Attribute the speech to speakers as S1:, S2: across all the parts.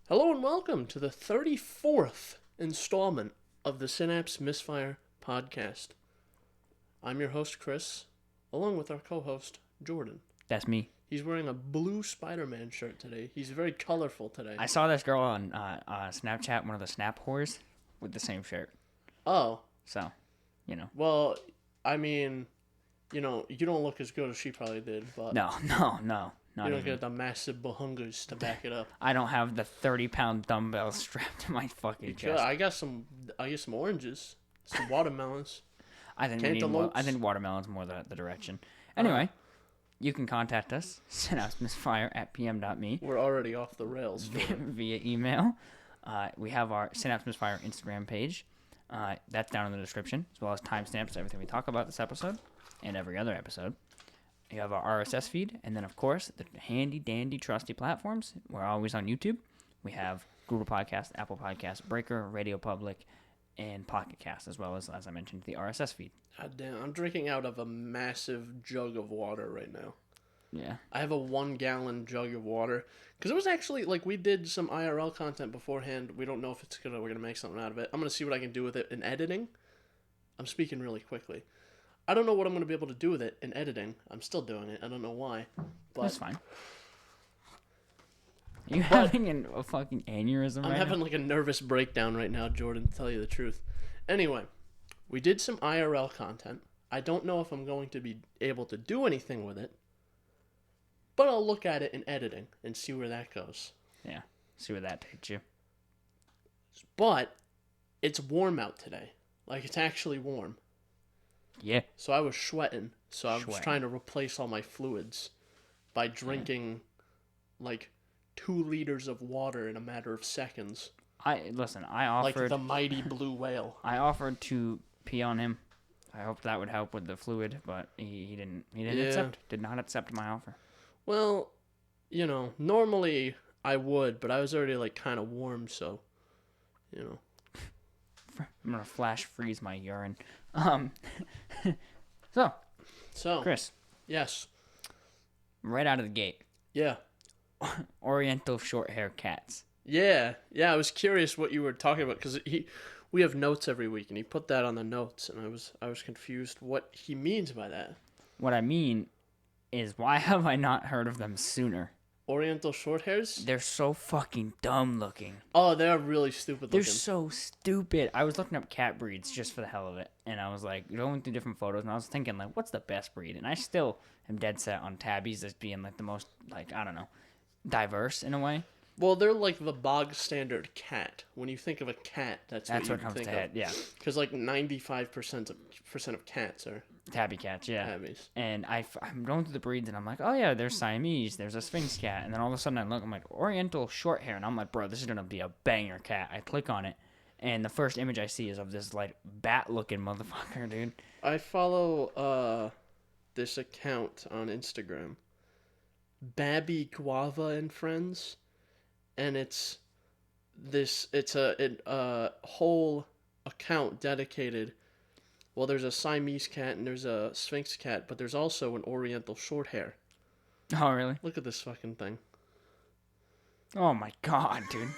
S1: Hello and welcome to the 34th installment of the Synapse Misfire Podcast. I'm your host, Chris, along with our co-host, Jordan.
S2: That's me.
S1: He's wearing a blue Spider-Man shirt today. He's very colorful today.
S2: I saw this girl on Snapchat, one of the Snap whores, with the same shirt.
S1: Oh.
S2: So,
S1: Well, I mean, you don't look as good as she probably did, but...
S2: No.
S1: You don't get the massive bahungas to back it up.
S2: I don't have the 30-pound dumbbell strapped to my fucking chest.
S1: I got some oranges, some watermelons.
S2: I think watermelon's more the direction. Anyway, you can contact us, synapsemisfire@pm.me.
S1: We're already off the rails.
S2: Via email. We have our Synapse Misfire Instagram page. That's down in the description, as well as timestamps, everything we talk about this episode and every other episode. You have our RSS feed, and then, of course, the handy-dandy trusty platforms. We're always on YouTube. We have Google Podcast, Apple Podcast, Breaker, Radio Public, and Pocket Cast, as well as I mentioned, the RSS feed.
S1: God damn, I'm drinking out of a massive jug of water right now.
S2: Yeah.
S1: I have a 1-gallon jug of water. Because it was actually, we did some IRL content beforehand. We don't know if we're going to make something out of it. I'm going to see what I can do with it in editing. I'm speaking really quickly. I don't know what I'm going to be able to do with it in editing. I'm still doing it. I don't know why. But
S2: that's fine. Are you having a fucking aneurysm
S1: I'm having a nervous breakdown right now, Jordan, to tell you the truth. Anyway, we did some IRL content. I don't know if I'm going to be able to do anything with it. But I'll look at it in editing and see where that goes.
S2: Yeah, see where that takes you.
S1: But it's warm out today. It's actually warm.
S2: Yeah.
S1: So I was sweating. So I was trying to replace all my fluids by drinking 2 liters of water in a matter of seconds.
S2: I offered...
S1: Like the mighty blue whale.
S2: I offered to pee on him. I hoped that would help with the fluid, but he didn't did not accept my offer.
S1: Well, normally I would, but I was already kind of warm, so,
S2: I'm going to flash freeze my urine. So, Chris.
S1: Yes.
S2: Right out of the gate.
S1: Yeah.
S2: Oriental Shorthair cats.
S1: Yeah. I was curious what you were talking about, because we have notes every week, and he put that on the notes, and I was confused what he means by that.
S2: What I mean is, why have I not heard of them sooner?
S1: Oriental Shorthairs?
S2: They're so fucking dumb looking.
S1: Oh, they're really stupid looking.
S2: They're so stupid. I was looking up cat breeds just for the hell of it, and I was going through different photos, and I was thinking, what's the best breed? And I still am dead set on tabbies as being the most, I don't know, diverse in a way.
S1: Well, they're the bog standard cat. When you think of a cat, that's what
S2: comes
S1: think
S2: to head. Yeah.
S1: Because 95% of cats are
S2: tabby cats. Yeah.
S1: Tabbies.
S2: And I'm going through the breeds, and I'm like, oh yeah, there's Siamese, there's a Sphinx cat, and then all of a sudden I look, I'm like, Oriental Shorthair, and I'm like, bro, this is gonna be a banger cat. I click on it, and the first image I see is of this bat-looking motherfucker, dude. I
S1: follow this account on Instagram, Babby Guava and Friends. And it's a whole account dedicated. Well, there's a Siamese cat and there's a Sphinx cat, but there's also an Oriental Shorthair.
S2: Oh, really?
S1: Look at this fucking thing.
S2: Oh my god, dude.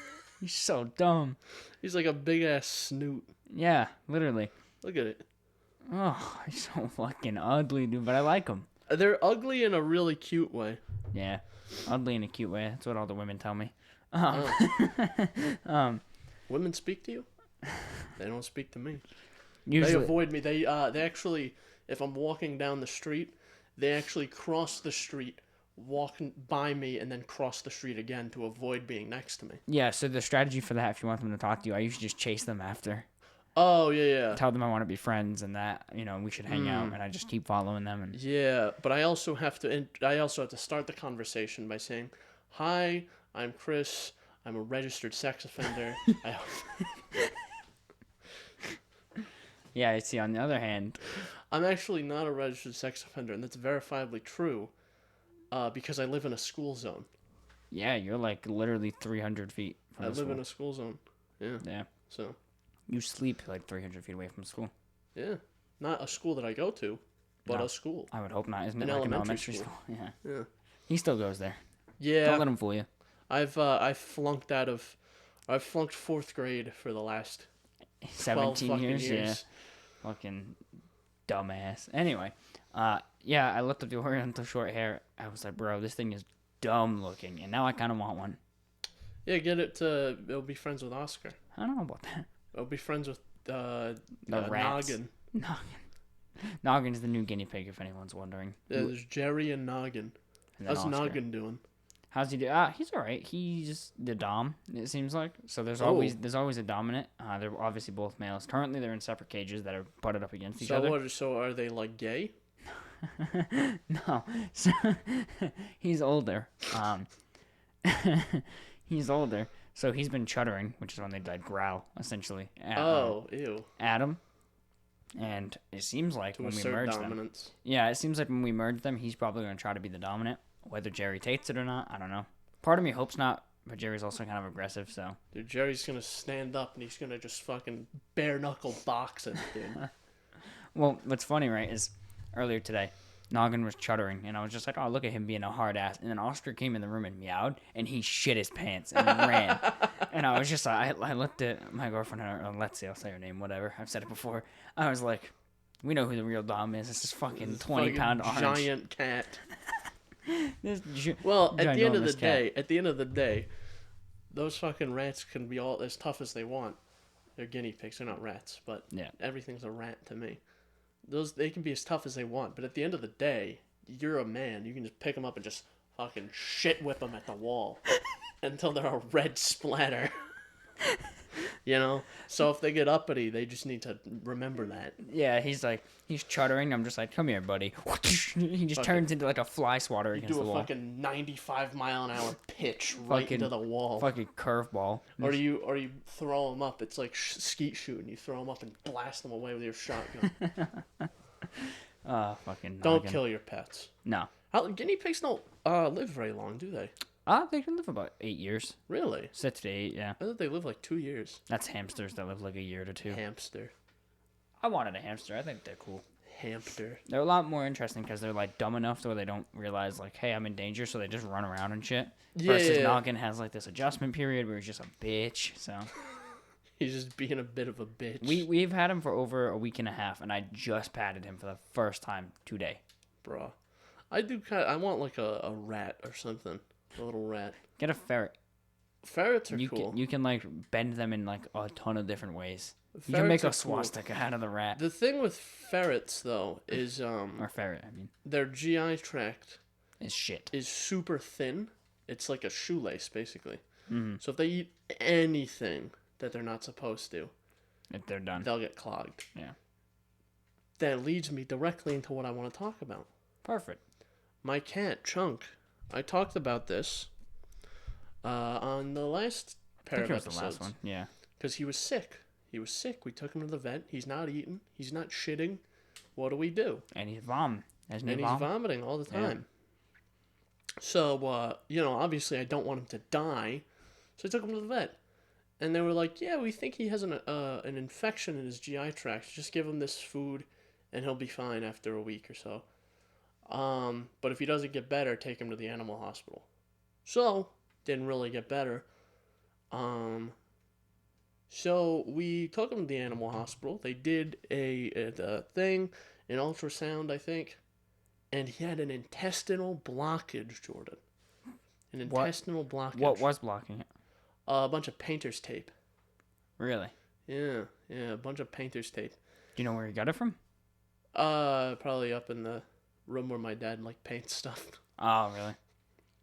S2: He's so dumb.
S1: He's like a big ass snoot.
S2: Yeah, literally.
S1: Look at it.
S2: Oh, he's so fucking ugly, dude, but I like him.
S1: They're ugly in a really cute way.
S2: Yeah, ugly in a cute way. That's what all the women tell me.
S1: Women speak to you? They don't speak to me.
S2: Usually.
S1: They avoid me. They actually, if I'm walking down the street, they actually cross the street, walk by me, and then cross the street again to avoid being next to me.
S2: Yeah, so the strategy for that, if you want them to talk to you, I usually just chase them after.
S1: Oh, yeah.
S2: Tell them I want to be friends and that, we should hang out, and I just keep following them. And...
S1: Yeah, but I also have to start the conversation by saying, hi, I'm Chris. I'm a registered sex offender.
S2: Yeah, I see. On the other hand,
S1: I'm actually not a registered sex offender, and that's verifiably true because I live in a school zone.
S2: Yeah, you're literally 300 feet from the school.
S1: I live in a school zone. Yeah.
S2: Yeah.
S1: So.
S2: You sleep 300 feet away from school.
S1: Yeah. Not a school that I go to, but a school.
S2: I would hope not. Isn't it an elementary school? Yeah.
S1: Yeah.
S2: He still goes there.
S1: Yeah.
S2: Don't let him fool you.
S1: I flunked out of I've flunked 4th grade for the last
S2: 17
S1: fucking
S2: years. Yeah. Fucking dumbass. Anyway, yeah, I looked up the Oriental Shorthair. I was like, bro, this thing is dumb looking, and now I kind of want one.
S1: Yeah, get it to. It'll be friends with Oscar.
S2: I don't know about that.
S1: It'll be friends with
S2: The rats.
S1: Noggin.
S2: Noggin's the new guinea pig, if anyone's wondering.
S1: Yeah, there's Jerry and Noggin.
S2: And then
S1: How's
S2: Oscar.
S1: Noggin doing?
S2: How's he do? He's all right. He's the dom. It seems like so. There's
S1: Oh.
S2: always a dominant. They're obviously both males. Currently, they're in separate cages that are butted up against each other.
S1: So are they like gay?
S2: No, so, he's older. He's older. So he's been chuttering, which is when they like growl essentially.
S1: Ew.
S2: Adam. And it seems like
S1: To
S2: when we
S1: assert
S2: merge
S1: dominance.
S2: them, yeah, it seems like when we merge them, he's probably going to try to be the dominant. Whether Jerry takes it or not, I don't know. Part of me hopes not, but Jerry's also kind of aggressive, so.
S1: Dude, Jerry's gonna stand up and he's gonna just fucking bare knuckle box it, dude.
S2: Well, what's funny, right, is earlier today, Noggin was chuttering, and I was just like, oh, look at him being a hard ass. And then Oscar came in the room and meowed, and he shit his pants and ran. And I was just like, I looked at my girlfriend, Lexi, I'll say her name, whatever. I've said it before. I was like, we know who the real dom is. It's this fucking 20-pound orange.
S1: Giant cat.
S2: Well,
S1: at the end of the day, those fucking rats can be all as tough as they want. They're guinea pigs. They're not rats, but
S2: yeah,
S1: everything's a rat to me. They can be as tough as they want, but at the end of the day, you're a man. You can just pick them up and just fucking shit whip them at the wall until they're a red splatter. You know? So if they get uppity, they just need to remember that.
S2: Yeah, he's chuttering. I'm just like, come here, buddy. He just turns into like a fly swatter against the wall.
S1: You do a fucking 95-mile-an-hour pitch right into the wall.
S2: Fucking curveball.
S1: Or you throw them up. It's like skeet shooting. You throw them up and blast them away with your shotgun.
S2: Fucking
S1: Don't
S2: Noggin.
S1: kill your pets.
S2: No.
S1: Guinea pigs don't live very long, do they?
S2: They can live about 8 years.
S1: Really?
S2: 6 to 8, yeah.
S1: I thought they live like 2 years.
S2: That's hamsters that live like a year to 2.
S1: Hamster.
S2: I wanted a hamster. I think they're cool.
S1: Hamster.
S2: They're a lot more interesting because they're like dumb enough so they don't realize like, hey, I'm in danger, so they just run around and shit.
S1: Yeah.
S2: Versus Noggin has like this adjustment period where he's just a bitch. So
S1: He's just being a bit of a bitch.
S2: we've had him for over a week and a half, and I just patted him for the first time today.
S1: Bruh. I want like a rat or something. A little rat.
S2: Get a ferret.
S1: Ferrets are cool.
S2: You can like bend them in like a ton of different ways. You
S1: Ferrets
S2: can make
S1: are
S2: a swastika out of the rat.
S1: The thing with ferrets though is
S2: Or ferret, I mean.
S1: their GI tract
S2: Is shit.
S1: is super thin. It's like a shoelace basically.
S2: Mm-hmm.
S1: So if they eat anything that they're not supposed to,
S2: If they're done.
S1: they'll get clogged.
S2: Yeah.
S1: That leads me directly into what I want to talk about.
S2: Perfect.
S1: My cat, Chunk. I talked about this on the last pair of
S2: I think it was
S1: episodes.
S2: the last one. Yeah.
S1: Because he was sick. He was sick. We took him to the vet. He's not eating. He's not shitting. What do we do?
S2: And he's vomiting.
S1: And he's vomiting all the time. So, obviously I don't want him to die. So I took him to the vet. And they were like, yeah, we think he has an infection in his GI tract. Just give him this food and he'll be fine after a week or so. But if he doesn't get better, take him to the animal hospital. So, didn't really get better. So we took him to the animal hospital. They did a thing, an ultrasound, I think. And he had an intestinal blockage, Jordan. Intestinal blockage.
S2: What was blocking it?
S1: A bunch of painter's tape.
S2: Really?
S1: Yeah, a bunch of painter's tape.
S2: Do you know where he got it from?
S1: Probably up in the room where my dad paints stuff.
S2: Oh, really?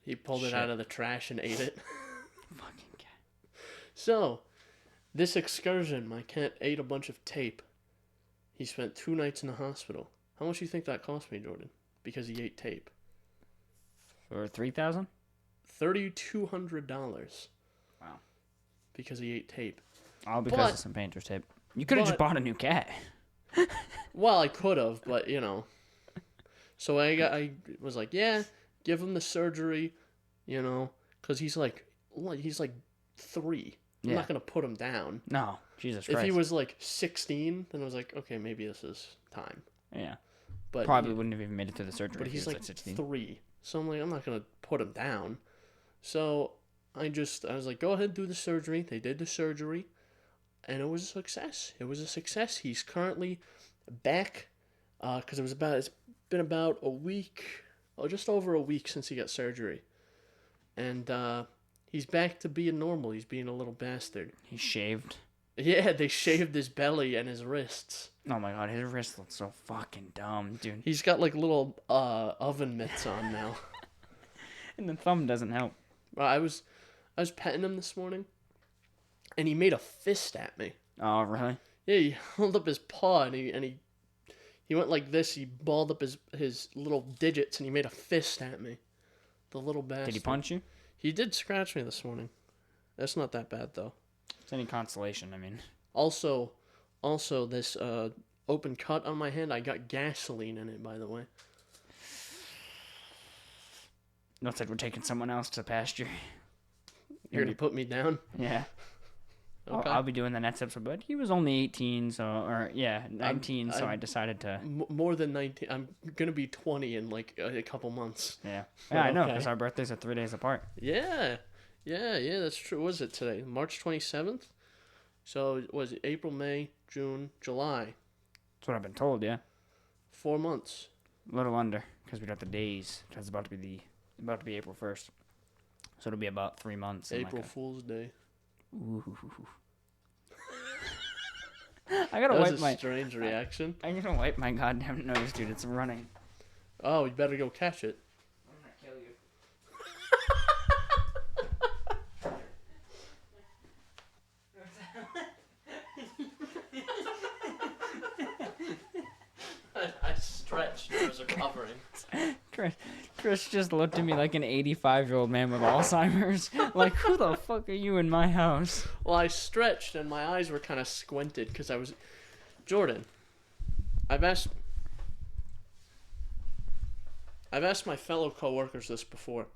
S1: He pulled it out of the trash and ate it.
S2: Fucking cat.
S1: So, this excursion, my cat ate a bunch of tape. He spent 2 nights in the hospital. How much do you think that cost me, Jordan? Because he ate tape.
S2: For $3,000?
S1: $3,200.
S2: Wow.
S1: Because he ate tape.
S2: All because of some painter's tape. You could have just bought a new cat.
S1: Well, I could have, but So I was like, yeah, give him the surgery, because he's like 3. I'm not gonna put him down.
S2: No, Jesus Christ.
S1: If he was like 16, then I was like, okay, maybe this is time.
S2: Yeah.
S1: But
S2: probably wouldn't have even made it to the surgery.
S1: But he's like
S2: 16.
S1: 3, so I'm like, I'm not gonna put him down. So I was like, go ahead, do the surgery. They did the surgery, and it was a success. He's currently back, because it's been about a week, or just over a week since he got surgery, and he's back to being normal. He's being a little bastard.
S2: He's shaved.
S1: Yeah, they shaved his belly and his wrists.
S2: Oh my god, his wrist looks so fucking dumb, dude.
S1: He's got like little oven mitts on now.
S2: And the thumb doesn't help.
S1: I was petting him this morning, and he made a fist at me.
S2: Oh, really?
S1: Yeah, he held up his paw, and he went like this. He balled up his little digits, and he made a fist at me. The little bastard.
S2: Did he punch you?
S1: He did scratch me this morning. That's not that bad, though.
S2: It's any consolation, I mean.
S1: Also, this open cut on my hand, I got gasoline in it, by the way.
S2: Looks like we're taking someone else to pasture.
S1: You're going to put me down?
S2: Yeah.
S1: Okay.
S2: I'll be doing the next episode, but he was only 18, 19, so I decided to...
S1: More than 19. I'm going to be 20 in like a couple months.
S2: Yeah. Yeah, I know, because our birthdays are 3 days apart.
S1: Yeah, that's true. What was it today? March 27th? So, was it April, May, June, July?
S2: That's what I've been told, yeah.
S1: 4 months.
S2: A little under, because we got the days. Because it's about to be April 1st. So it'll be about 3 months.
S1: April Fool's Day.
S2: Ooh. I gotta
S1: that
S2: wipe
S1: was a strange reaction.
S2: I'm gonna wipe my goddamn nose, dude. It's running.
S1: Oh, you better go catch it.
S2: I'm gonna kill you.
S1: I stretched. I was recovering.
S2: Chris just looked at me like an 85-year-old man with Alzheimer's. Like, who the fuck are you in my house?
S1: Well, I stretched and my eyes were kind of squinted because I was... Jordan, I've asked my fellow coworkers this before.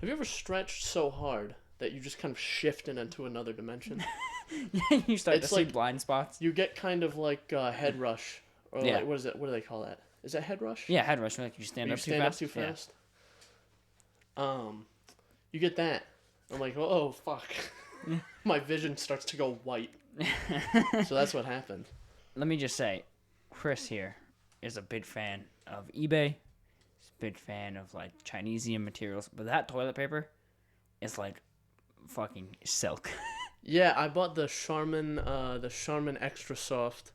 S1: Have you ever stretched so hard that you just kind of shifted into another dimension?
S2: Yeah, you start to see blind spots.
S1: You get kind of like head rush. Or
S2: yeah.
S1: Like, what is it? What do they call that? Is that head rush?
S2: Yeah, head rush. Like you stand up too fast.
S1: Yeah. You get that. I'm like, oh fuck. My vision starts to go white. So that's what happened.
S2: Let me just say, Chris here is a big fan of eBay. He's a big fan of like Chinesian materials, but that toilet paper is like fucking silk.
S1: Yeah, I bought the Charmin Extra Soft.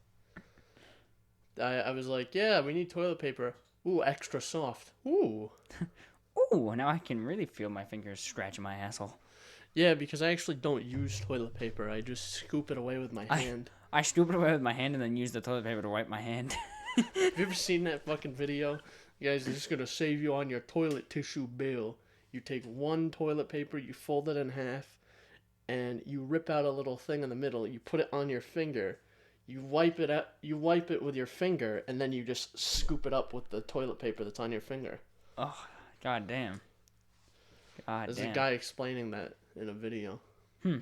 S1: I was like, yeah, we need toilet paper. Ooh, extra soft. Ooh.
S2: Ooh, now I can really feel my fingers scratching my asshole.
S1: Yeah, because I actually don't use toilet paper. I just scoop it away with my hand.
S2: I scoop it away with my hand and then use the toilet paper to wipe my hand.
S1: Have you ever seen that fucking video? You guys, it's just going to save you on your toilet tissue bill. You take one toilet paper, you fold it in half, and you rip out a little thing in the middle. You put it on your finger. You wipe it with your finger, and then you just scoop it up with the toilet paper that's on your finger.
S2: Oh, god damn.
S1: There's a guy explaining that in a video.
S2: Did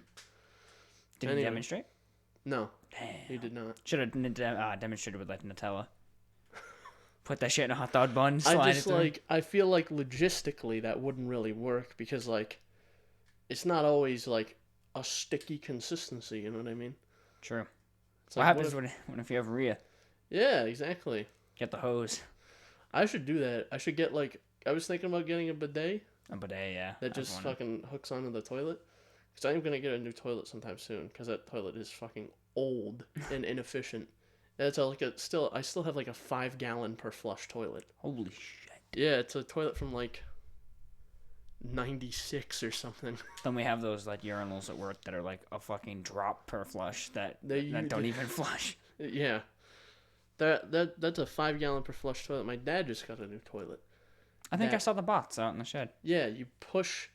S2: he demonstrate?
S1: No.
S2: Damn.
S1: He did not.
S2: Should have demonstrated with like Nutella. Put that shit in a hot dog bun. Slide it through.
S1: I feel like logistically that wouldn't really work because like, it's not always like a sticky consistency. You know what I mean?
S2: True.
S1: It's
S2: What
S1: like,
S2: happens when if you have Rhea?
S1: Yeah, exactly.
S2: Get the hose.
S1: I should do that. I should get like, I was thinking about getting a bidet.
S2: A bidet, yeah.
S1: That just fucking hooks onto the toilet. Because I'm going to get a new toilet sometime soon. Because that toilet is fucking old and inefficient. It's like I still have like a 5-gallon per flush toilet.
S2: Holy shit.
S1: Yeah, it's a toilet from like 96 or something.
S2: Then we have those like urinals at work that are like a fucking drop per flush that don't even flush.
S1: Yeah. That's a 5-gallon per flush toilet. My dad just got a new toilet.
S2: I think I saw the bots out in the shed.
S1: Yeah, you push.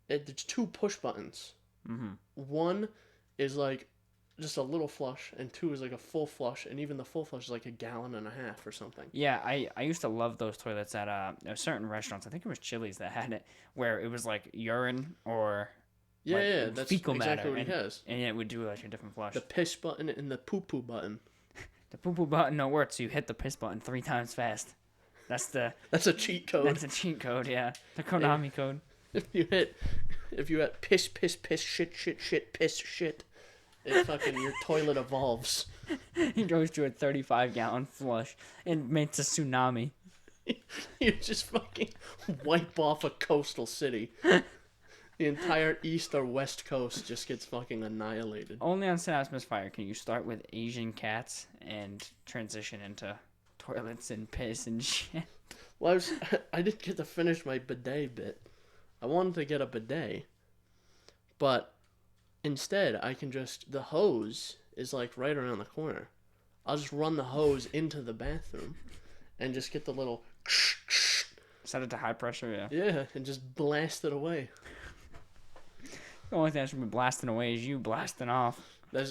S1: There's 2 push buttons.
S2: Mm-hmm.
S1: One is like just a little flush, and 2 is like a full flush, and even the full flush is like 1.5 gallons or something.
S2: Yeah, I used to love those toilets at certain restaurants. I think it was Chili's that had it, where it was like urine or
S1: that's
S2: fecal
S1: exactly
S2: matter,
S1: what he has.
S2: And it would do like a different flush.
S1: The piss button and the poo-poo button.
S2: The poo-poo button don't work, so you hit the piss button 3 times fast. That's a
S1: cheat code.
S2: That's a cheat code, yeah. The Konami code.
S1: If you hit if you had piss, shit, piss, shit, it fucking, your toilet evolves.
S2: He goes to a 35-gallon flush and makes a tsunami.
S1: You just fucking wipe off a coastal city. The entire east or west coast just gets fucking annihilated.
S2: Only on Synapse Misfire can you start with Asian cats and transition into toilets and piss and shit.
S1: Well, I didn't get to finish my bidet bit. I wanted to get a bidet, but instead I can just, the hose is like right around the corner. I'll just run the hose into the bathroom and just get the little
S2: set it to high pressure, yeah.
S1: Yeah, and just blast it away.
S2: The only thing that should be blasting away is you blasting off.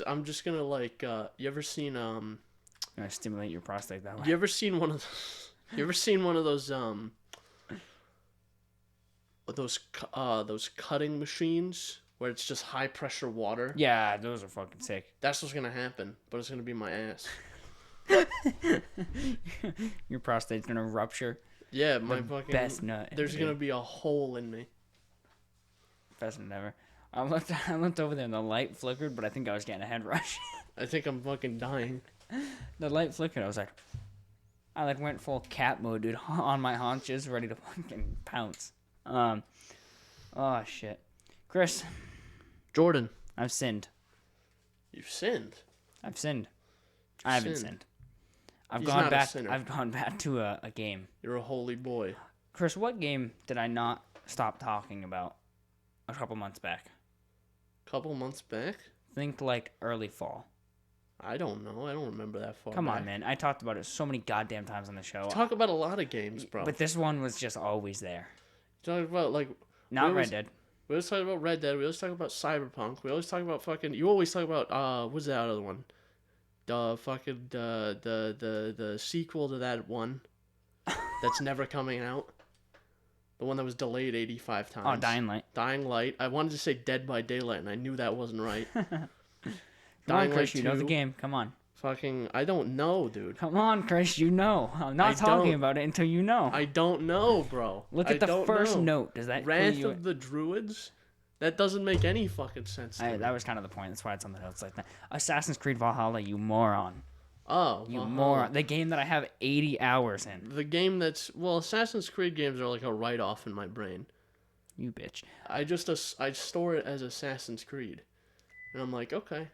S1: I'm just gonna like, you ever seen
S2: Gonna stimulate your prostate that way.
S1: You ever seen one of those cutting machines where it's just high pressure water?
S2: Yeah, those are fucking sick.
S1: That's what's gonna happen, but it's gonna be my ass.
S2: Your prostate's gonna rupture.
S1: Yeah, my fucking
S2: best nut.
S1: There's gonna be a hole in me.
S2: Best nut ever. I looked over there and the light flickered, but I think I was getting a head rush.
S1: I think I'm fucking dying.
S2: The light flickered. I went full cat mode, dude, on my haunches, ready to fucking pounce. Oh shit, Chris.
S1: Jordan.
S2: I've sinned.
S1: You've sinned.
S2: I've sinned. I haven't sinned. I've gone back to a game.
S1: You're a holy boy.
S2: Chris, what game did I not stop talking about a couple months back?
S1: Couple months back?
S2: Think like early fall.
S1: I don't know. I don't remember that far
S2: Come
S1: back.
S2: on, man. I talked about it so many goddamn times on the show.
S1: Talk about a lot of games, bro.
S2: But this one was just always there.
S1: Talk about, like...
S2: Not Red Dead.
S1: We always talk about Red Dead. We always talk about Cyberpunk. We always talk about fucking... You always talk about, what's that other one? The fucking... The sequel to that one. That's never coming out. The one that was delayed 85 times.
S2: Oh, Dying Light.
S1: Dying Light. I wanted to say Dead by Daylight, and I knew that wasn't right.
S2: Come on, Chris, you know the game. Come on.
S1: Fucking... I don't know, dude.
S2: Come on, Chris, you know. I'm not talking about it until you know.
S1: I don't know, bro.
S2: Look at the first note. Does that
S1: Wrath of the Druids? That doesn't make any fucking sense to me.
S2: That was kind of the point. That's why it's on the notes like that. Assassin's Creed Valhalla, you moron.
S1: Oh,
S2: you moron. The game that I have 80 hours in.
S1: The game that's... Well, Assassin's Creed games are like a write-off in my brain.
S2: You bitch.
S1: I store it as Assassin's Creed. And I'm like, okay.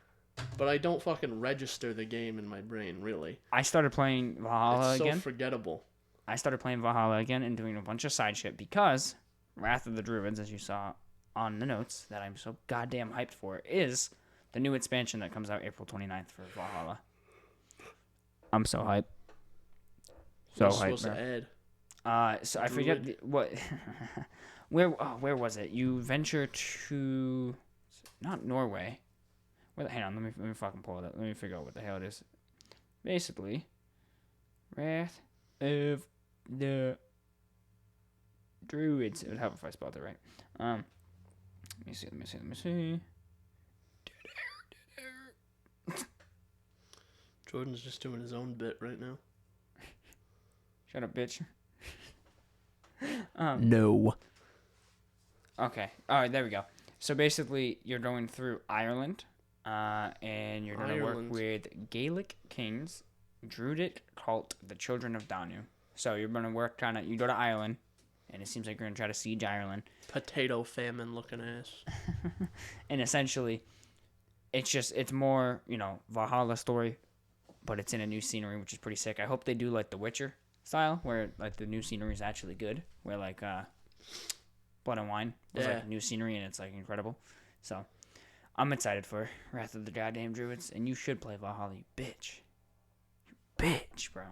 S1: But I don't fucking register the game in my brain, really.
S2: I started playing Valhalla again.
S1: It's so forgettable.
S2: I started playing Valhalla again and doing a bunch of side shit because Wrath of the Druids, as you saw on the notes, that I'm so goddamn hyped for, is the new expansion that comes out April 29th for Valhalla. I'm so hyped. So hyped,
S1: to add?
S2: So I forget what... where was it? You venture to... Not Norway. Hang on, let me fucking pull it up. Let me figure out what the hell it is. Basically, Wrath of the Druids. It would help if I spelled it right. Let me see.
S1: Jordan's just doing his own bit right now.
S2: Shut up, bitch.
S1: No.
S2: Okay. All right, there we go. So basically, you're going through Ireland. And you're going to work with Gaelic kings, Druidic cult, the Children of Danu. So you're going to work you go to Ireland, and it seems like you're going to try to siege Ireland.
S1: Potato famine looking ass.
S2: And essentially, it's more, Valhalla story, but it's in a new scenery, which is pretty sick. I hope they do like The Witcher style, where like the new scenery is actually good, where like Blood and Wine was like new scenery, and it's like incredible. So... I'm excited for Wrath of the Goddamn Druids, and you should play Valhalla, you bitch. You bitch, bro.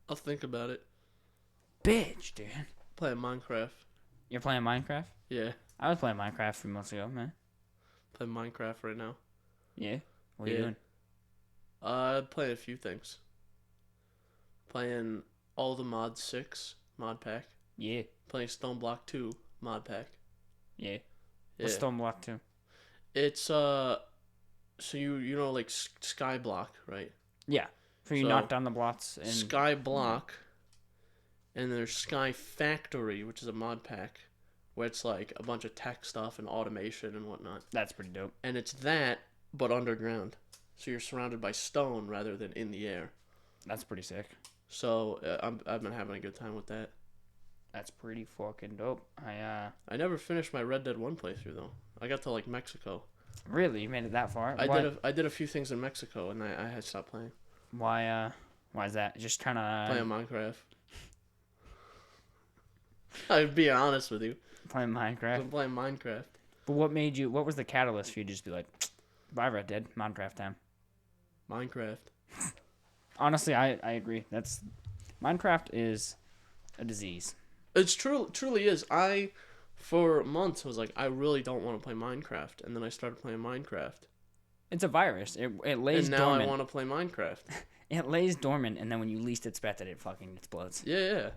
S1: I'll think about it.
S2: Bitch, dude.
S1: Playing Minecraft.
S2: You're playing Minecraft?
S1: Yeah.
S2: I was playing Minecraft a few months ago, man.
S1: Playing Minecraft right now.
S2: Yeah? What are you doing?
S1: Playing a few things. Playing all the Mod 6 mod pack.
S2: Yeah.
S1: Playing Stone Block 2 mod pack.
S2: Yeah. What's Stone Block 2?
S1: It's so you know like Sky Block, right?
S2: Yeah. So you knock down the blocks and
S1: Sky Block, and there's Sky Factory, which is a mod pack where it's like a bunch of tech stuff and automation and whatnot.
S2: That's pretty dope.
S1: And it's that, but underground. So you're surrounded by stone rather than in the air.
S2: That's pretty sick.
S1: So I've been having a good time with that.
S2: That's pretty fucking dope.
S1: I never finished my Red Dead 1 playthrough though. I got to like Mexico.
S2: Really? You made it that far?
S1: I did a few things in Mexico and I had stopped playing.
S2: Why is that? Just trying to...
S1: Playing Minecraft. I'd be honest with you.
S2: Playing Minecraft?
S1: I'm playing Minecraft.
S2: But what was the catalyst for you to just be like, bye Red Dead, Minecraft time?
S1: Minecraft.
S2: Honestly, I agree. Minecraft is a disease.
S1: It's truly is. For months, was like, I really don't want to play Minecraft. And then I started playing Minecraft.
S2: It's a virus. It lays dormant. And now
S1: I want to play Minecraft.
S2: It lays dormant, and then when you least expect it, it fucking explodes.
S1: Yeah.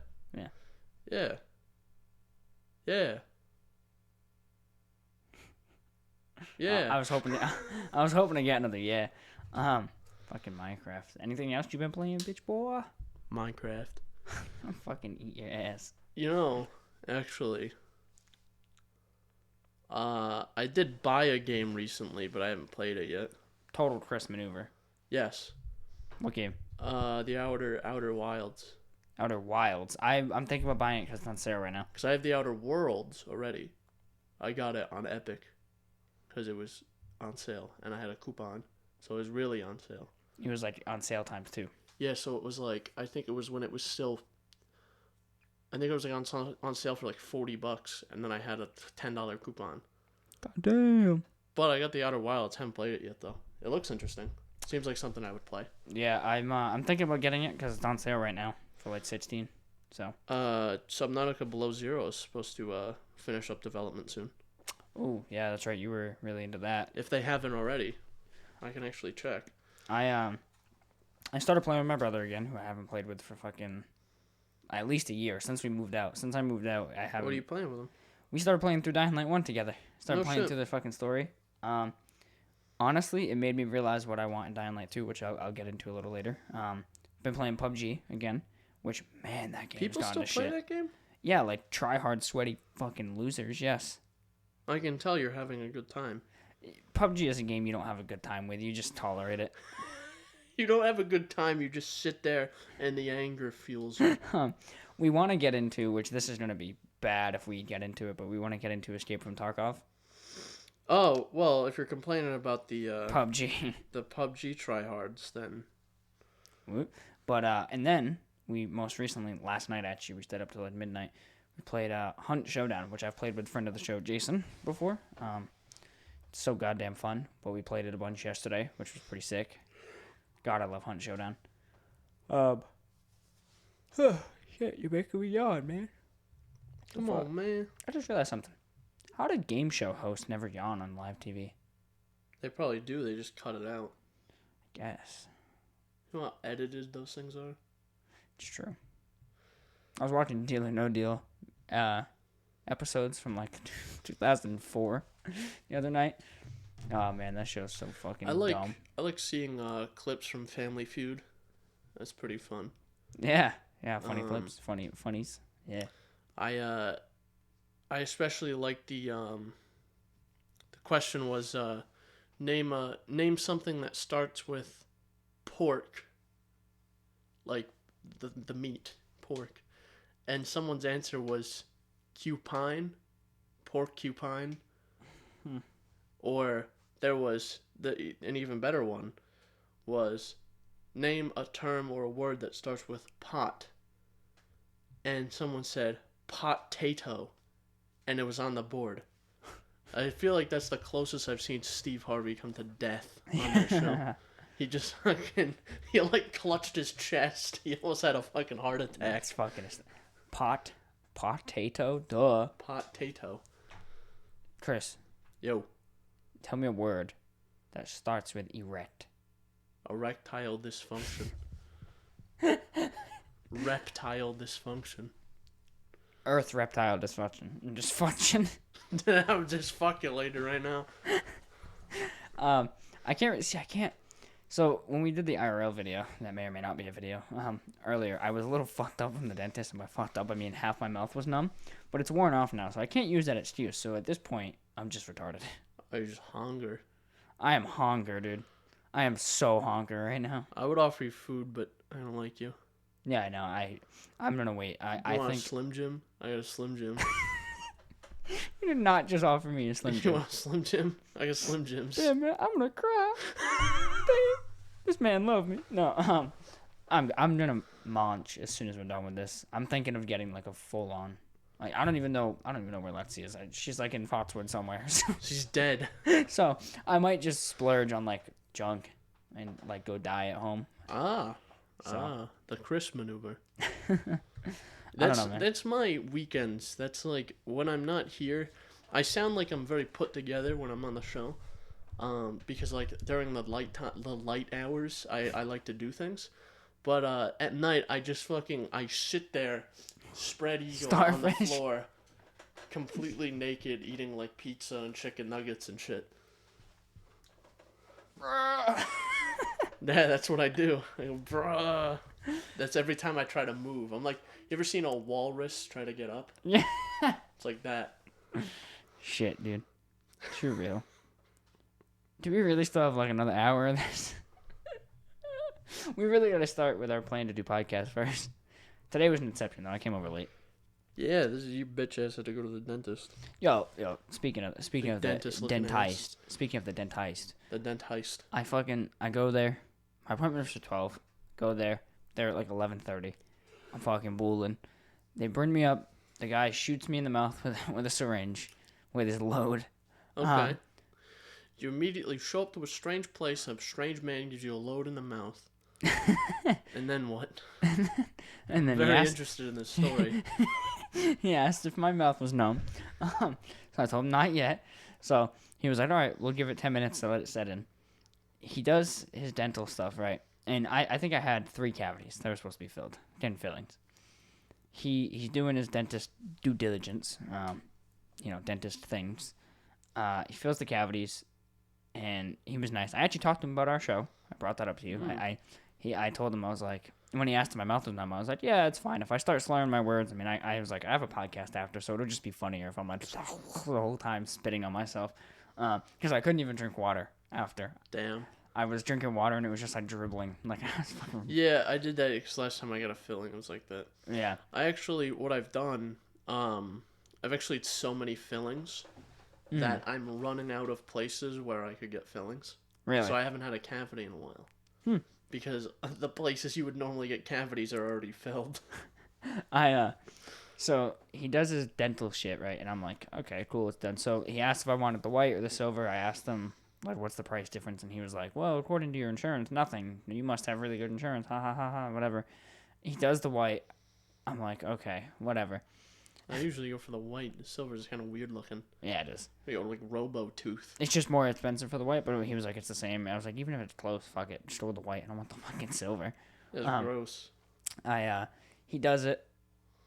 S2: I was hoping to get another yeah. Fucking Minecraft. Anything else you been playing, bitch boy?
S1: Minecraft.
S2: I'll fucking eat your ass.
S1: You know, actually, I did buy a game recently, but I haven't played it yet.
S2: Total Chris maneuver.
S1: Yes.
S2: What game?
S1: The Outer Wilds.
S2: Outer Wilds. I'm thinking about buying it because it's on sale right now.
S1: Because I have the Outer Worlds already. I got it on Epic because it was on sale, and I had a coupon, so it was really on sale.
S2: It was like on sale times 2.
S1: Yeah, so it was like, I think it was when it was still, I think it was like on sale for like $40, and then I had a $10 coupon.
S2: God damn.
S1: But I got the Outer Wilds. Haven't played it yet though. It looks interesting. Seems like something I would play.
S2: Yeah, I'm thinking about getting it because it's on sale right now for like 16. So.
S1: Subnautica Below Zero is supposed to finish up development soon.
S2: Oh yeah, that's right. You were really into that.
S1: If they haven't already, I can actually check.
S2: I started playing with my brother again, who I haven't played with for fucking at least a year since we moved out. Since I moved out, I haven't.
S1: What are you playing with him?
S2: We started playing through Dying Light 1 together. Started playing through the fucking story. Honestly, it made me realize what I want in Dying Light 2, which I'll get into a little later. Been playing PUBG again, which, man, that game's
S1: People
S2: gone
S1: still
S2: to
S1: play
S2: shit.
S1: that game?
S2: Yeah, like try-hard, sweaty fucking losers, yes.
S1: I can tell you're having a good time.
S2: PUBG is a game you don't have a good time with. You just tolerate it.
S1: You don't have a good time. You just sit there, and the anger fuels you.
S2: We want to get into, which this is going to be bad if we get into it, but we want to get into Escape from Tarkov.
S1: Oh, well, if you're complaining about the
S2: PUBG.
S1: The PUBG tryhards, then.
S2: But, and then, we most recently, last night actually, we stayed up till like midnight. We played Hunt Showdown, which I've played with friend of the show, Jason, before. It's so goddamn fun, but we played it a bunch yesterday, which was pretty sick. God, I love Hunt Showdown. Shit, you're making me yawn, man.
S1: Come on, man.
S2: I just realized something. How did game show hosts never yawn on live TV?
S1: They probably do. They just cut it out.
S2: I guess.
S1: You know how edited those things are?
S2: It's true. I was watching Deal or No Deal episodes from like 2004 the other night. Oh man, that show's so fucking dumb.
S1: I like seeing clips from Family Feud. That's pretty fun.
S2: Yeah, funny clips, funnies. Yeah.
S1: I especially like the question was name something that starts with pork, like the meat pork, and someone's answer was cupine, pork cupine, or there was an even better one was name a term or a word that starts with pot, and someone said potato, and it was on the board. I feel like that's the closest I've seen Steve Harvey come to death on that show. He just he like clutched his chest. He almost had a fucking heart attack.
S2: That's fucking potato, duh.
S1: Potato.
S2: Chris.
S1: Yo.
S2: Tell me a word that starts with erect.
S1: Erectile dysfunction. Reptile dysfunction.
S2: Earth reptile dysfunction. Dysfunction.
S1: I'm just fucking later right now.
S2: I can't. So when we did the IRL video, that may or may not be a video, earlier, I was a little fucked up from the dentist, and by fucked up I mean half my mouth was numb, but it's worn off now, so I can't use that excuse. So at this point, I'm just retarded.
S1: I just hunger.
S2: I am hunger, dude. I am so hunger right now.
S1: I would offer you food, but I don't like you.
S2: Yeah, I know. I'm gonna wait. I
S1: want
S2: think
S1: a Slim Jim? I got a Slim Jim.
S2: you did not just offer me a Slim Jim.
S1: You want a Slim Jim? I got Slim Jims.
S2: Yeah, man, I'm gonna cry. This man loved me. No, I'm gonna munch as soon as we're done with this. I'm thinking of getting like a full on. Like I don't even know where Lexi is. She's like in Foxwood somewhere. So.
S1: She's dead.
S2: So I might just splurge on like junk and like go die at home.
S1: The Chris maneuver.
S2: I don't know, man.
S1: That's my weekends. That's like when I'm not here. I sound like I'm very put together when I'm on the show, because like during the light hours, I like to do things, but at night I just I sit there, spread eagle on the floor, completely naked, eating like pizza and chicken nuggets and shit. Yeah, that's what I do. I go, bruh. That's every time I try to move. I'm like, you ever seen a walrus try to get up?
S2: Yeah.
S1: It's like that.
S2: Shit, dude. Too real. Do we really still have like another hour of this? We really gotta start with our plan to do podcasts first. Today was an exception though. I came over late.
S1: Yeah, this is you bitch ass had to go to the dentist.
S2: Yo. Speaking of the
S1: dentist.
S2: Speaking of the dentist.
S1: The dentist.
S2: I go there. My appointment was for 12. Go there. They're at like 11:30. I'm fucking booling. They bring me up. The guy shoots me in the mouth with a syringe with his load.
S1: Okay. You immediately show up to a strange place. A strange man gives you a load in the mouth. And then what?
S2: And then
S1: very interested in this story.
S2: He asked if my mouth was numb. So I told him not yet. So he was like, all right, we'll give it 10 minutes to let it set in. He does his dental stuff, right? And I think I had 3 cavities that were supposed to be filled. 10 fillings. He's doing his dentist due diligence, dentist things. He fills the cavities, and he was nice. I actually talked to him about our show. I brought that up to you. I told him, I was like, when he asked if my mouth was numb, I was like, yeah, it's fine. If I start slurring my words, I mean, I was like, I have a podcast after, so it'll just be funnier if I'm like the whole time spitting on myself. Because I couldn't even drink water after.
S1: Damn.
S2: I was drinking water, and it was just like dribbling. Like,
S1: yeah, I did that because last time I got a filling, it was like that.
S2: Yeah.
S1: What I've done, I've actually had so many fillings that I'm running out of places where I could get fillings.
S2: Really?
S1: So I haven't had a cavity in a while. Because the places you would normally get cavities are already filled.
S2: So he does his dental shit, right? And I'm like, okay, cool, it's done. So he asked if I wanted the white or the silver. I asked him, like, what's the price difference? And he was like, well, according to your insurance, nothing. You must have really good insurance. Ha ha ha ha, whatever. He does the white. I'm like, okay, whatever.
S1: I usually go for the white. The silver is kind of weird looking.
S2: Yeah, it is.
S1: You go like Robo Tooth.
S2: It's just more expensive for the white, but he was like, it's the same. I was like, even if it's close, fuck it. Just go with the white. I don't want the fucking silver.
S1: That's gross.
S2: He does it.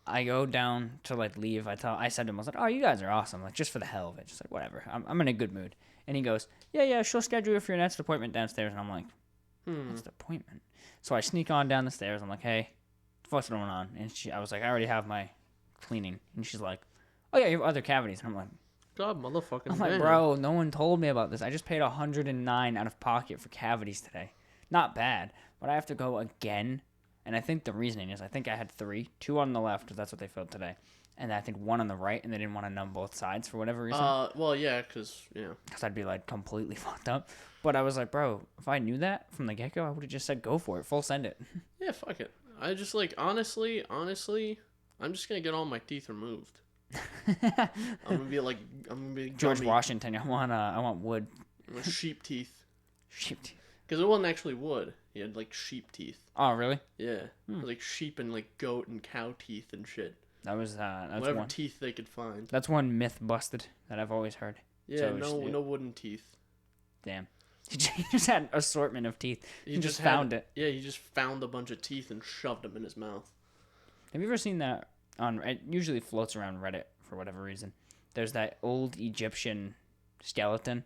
S2: I go down to like leave. I said to him, I was like, oh, you guys are awesome. Like, just for the hell of it. Just like, whatever. I'm in a good mood. And he goes, yeah, she'll schedule you for your next appointment downstairs. And I'm like, next appointment? So I sneak on down the stairs. I'm like, hey, what's going on? And I was like, I already have my cleaning. And she's like, oh yeah, you have other cavities. And I'm like,
S1: God, motherfucking
S2: I'm like, bro, no one told me about this. I just paid $109 out of pocket for cavities today. Not bad, but I have to go again. And I think the reasoning is I think I had 3, 2 on the left, because that's what they filled today. And I think 1 on the right, and they didn't want to numb both sides for whatever reason.
S1: Well, yeah, because,
S2: Because I'd be, like, completely fucked up. But I was like, bro, if I knew that from the get-go, I would have just said go for it. Full send it.
S1: Yeah, fuck it. I just, like, honestly, I'm just going to get all my teeth removed. I'm going to be
S2: George
S1: gummy.
S2: Washington. I want wood.
S1: Sheep teeth.
S2: Sheep teeth.
S1: Because it wasn't actually wood. He had, like, sheep teeth.
S2: Oh, really?
S1: Yeah. It was, like, sheep and, like, goat and cow teeth and shit.
S2: That's
S1: whatever
S2: one
S1: teeth they could find.
S2: That's one myth busted that I've always heard.
S1: Yeah, so no wooden teeth.
S2: Damn. He just had an assortment of teeth. He just found it.
S1: Yeah, he just found a bunch of teeth and shoved them in his mouth.
S2: Have you ever seen that it usually floats around Reddit for whatever reason. There's that old Egyptian skeleton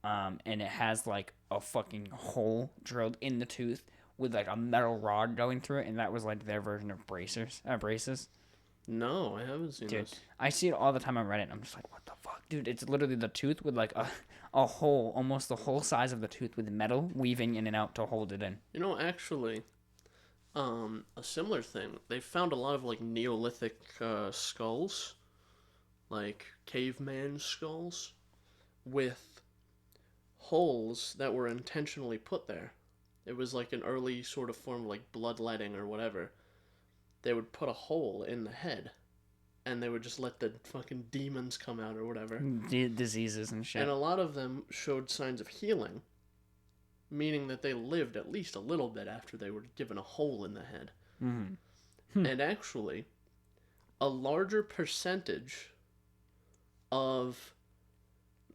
S2: and it has like a fucking hole drilled in the tooth with like a metal rod going through it, and that was like their version of braces.
S1: No, I haven't seen
S2: Dude,
S1: this.
S2: I see it all the time on Reddit, and I'm just like, what the fuck? Dude, it's literally the tooth with like a hole, almost the whole size of the tooth with metal weaving in and out to hold it in.
S1: You know, actually, a similar thing. They found a lot of like Neolithic skulls, like caveman skulls, with holes that were intentionally put there. It was like an early sort of form of like bloodletting or whatever. They would put a hole in the head, and they would just let the fucking demons come out or whatever.
S2: Diseases and shit.
S1: And a lot of them showed signs of healing, meaning that they lived at least a little bit after they were given a hole in the head.
S2: Mm-hmm.
S1: And actually, a larger percentage of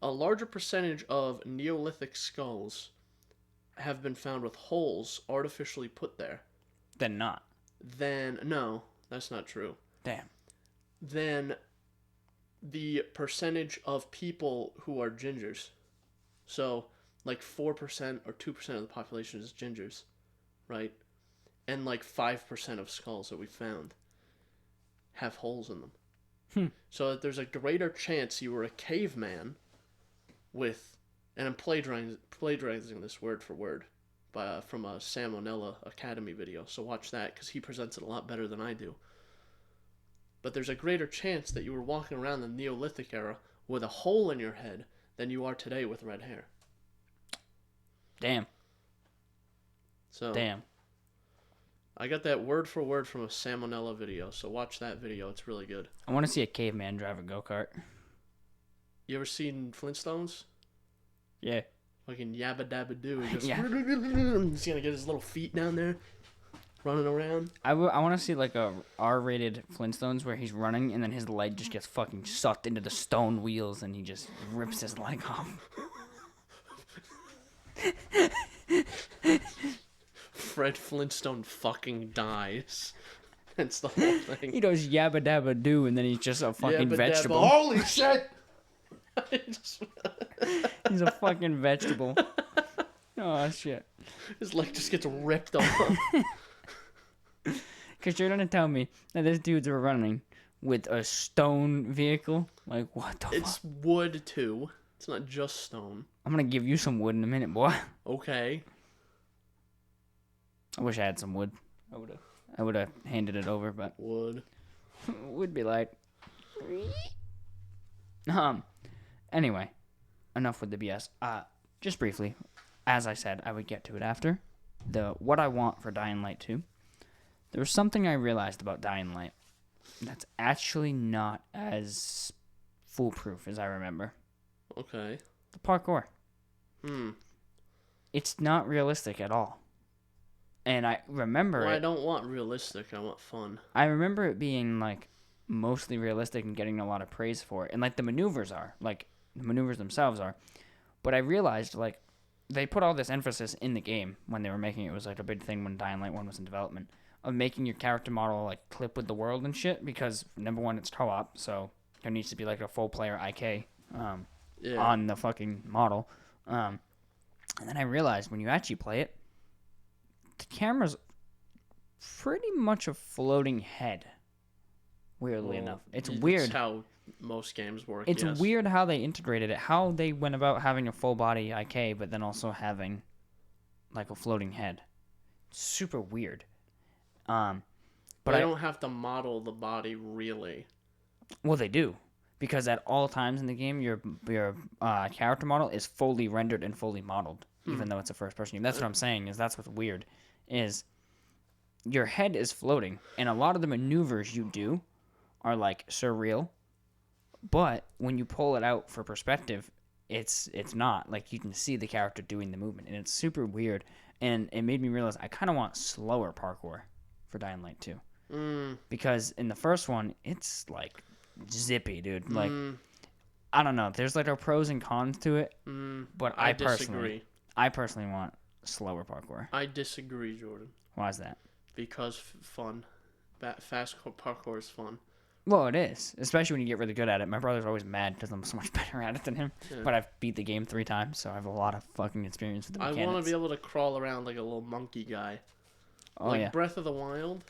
S1: Neolithic skulls have been found with holes artificially put there.
S2: Then not.
S1: No, that's not true.
S2: Damn.
S1: Than the percentage of people who are gingers. So, like 4% or 2% of the population is gingers, right? And like 5% of skulls that we found have holes in them. So that there's a greater chance you were a caveman with, and I'm plagiarizing this word for word, from a Salmonella Academy video. So watch that, because he presents it a lot better than I do. But there's a greater chance that you were walking around the Neolithic era with a hole in your head than you are today with red hair.
S2: Damn.
S1: So
S2: Damn.
S1: I got that word for word from a Salmonella video, so watch that video. It's really good.
S2: I want to see a caveman drive a go-kart.
S1: You ever seen Flintstones?
S2: Yeah.
S1: Fucking yabba dabba doo. He's
S2: Yeah.
S1: gonna get his little feet down there, running around.
S2: I want to see like a R-rated Flintstones where he's running and then his leg just gets fucking sucked into the stone wheels and he just rips his leg off.
S1: Fred Flintstone fucking dies. That's the whole thing.
S2: He goes yabba dabba doo and then he's just a fucking
S1: Yabba
S2: vegetable.
S1: dabba. Holy shit!
S2: He's a fucking vegetable. Oh shit.
S1: His leg just gets ripped off.
S2: Because you're gonna tell me that this dude's running with a stone vehicle? Like, what the fuck?
S1: It's wood, too. It's not just stone.
S2: I'm gonna give you some wood in a minute, boy.
S1: Okay.
S2: I wish I had some wood. I would have handed it over, but
S1: Wood.
S2: would be like. Anyway, enough with the BS. Just briefly, as I said, I would get to it after what I want for Dying Light 2. There was something I realized about Dying Light that's actually not as foolproof as I remember.
S1: Okay.
S2: The parkour.
S1: Hmm.
S2: It's not realistic at all. And I remember
S1: Well, I don't want realistic. I want fun.
S2: I remember it being like mostly realistic and getting a lot of praise for it. And like the maneuvers themselves are. But I realized like they put all this emphasis in the game when they were making it. It was like a big thing when Dying Light 1 was in development of making your character model like clip with the world and shit, because number one, it's co-op, so there needs to be like a full player IK on the fucking model. And then I realized when you actually play it, the camera's pretty much a floating head. Weirdly enough, it's weird.
S1: That's how most games work.
S2: It's
S1: yes.
S2: weird how they integrated it, how they went about having a full body IK, but then also having like a floating head. Super weird.
S1: But I don't have to model the body really.
S2: Well, they do, because at all times in the game, your character model is fully rendered and fully modeled, even though it's a first person game. That's what I'm saying. That's what's weird, is your head is floating, and a lot of the maneuvers you do are like surreal, but when you pull it out for perspective, it's not like you can see the character doing the movement, and it's super weird. And it made me realize I kind of want slower parkour for Dying Light 2. Because in the first one, it's like zippy, dude. Like, I don't know. There's like a pros and cons to it, but I
S1: disagree.
S2: I personally want slower parkour.
S1: I disagree, Jordan.
S2: Why is that?
S1: Because fun. Fast parkour is fun.
S2: Well, it is, especially when you get really good at it. My brother's always mad because I'm so much better at it than him.
S1: Yeah.
S2: But I've beat the game 3 times, so I have a lot of fucking experience with the
S1: I
S2: mechanics.
S1: want to be able to crawl around like a little monkey guy.
S2: Oh,
S1: like
S2: yeah.
S1: Breath of the Wild,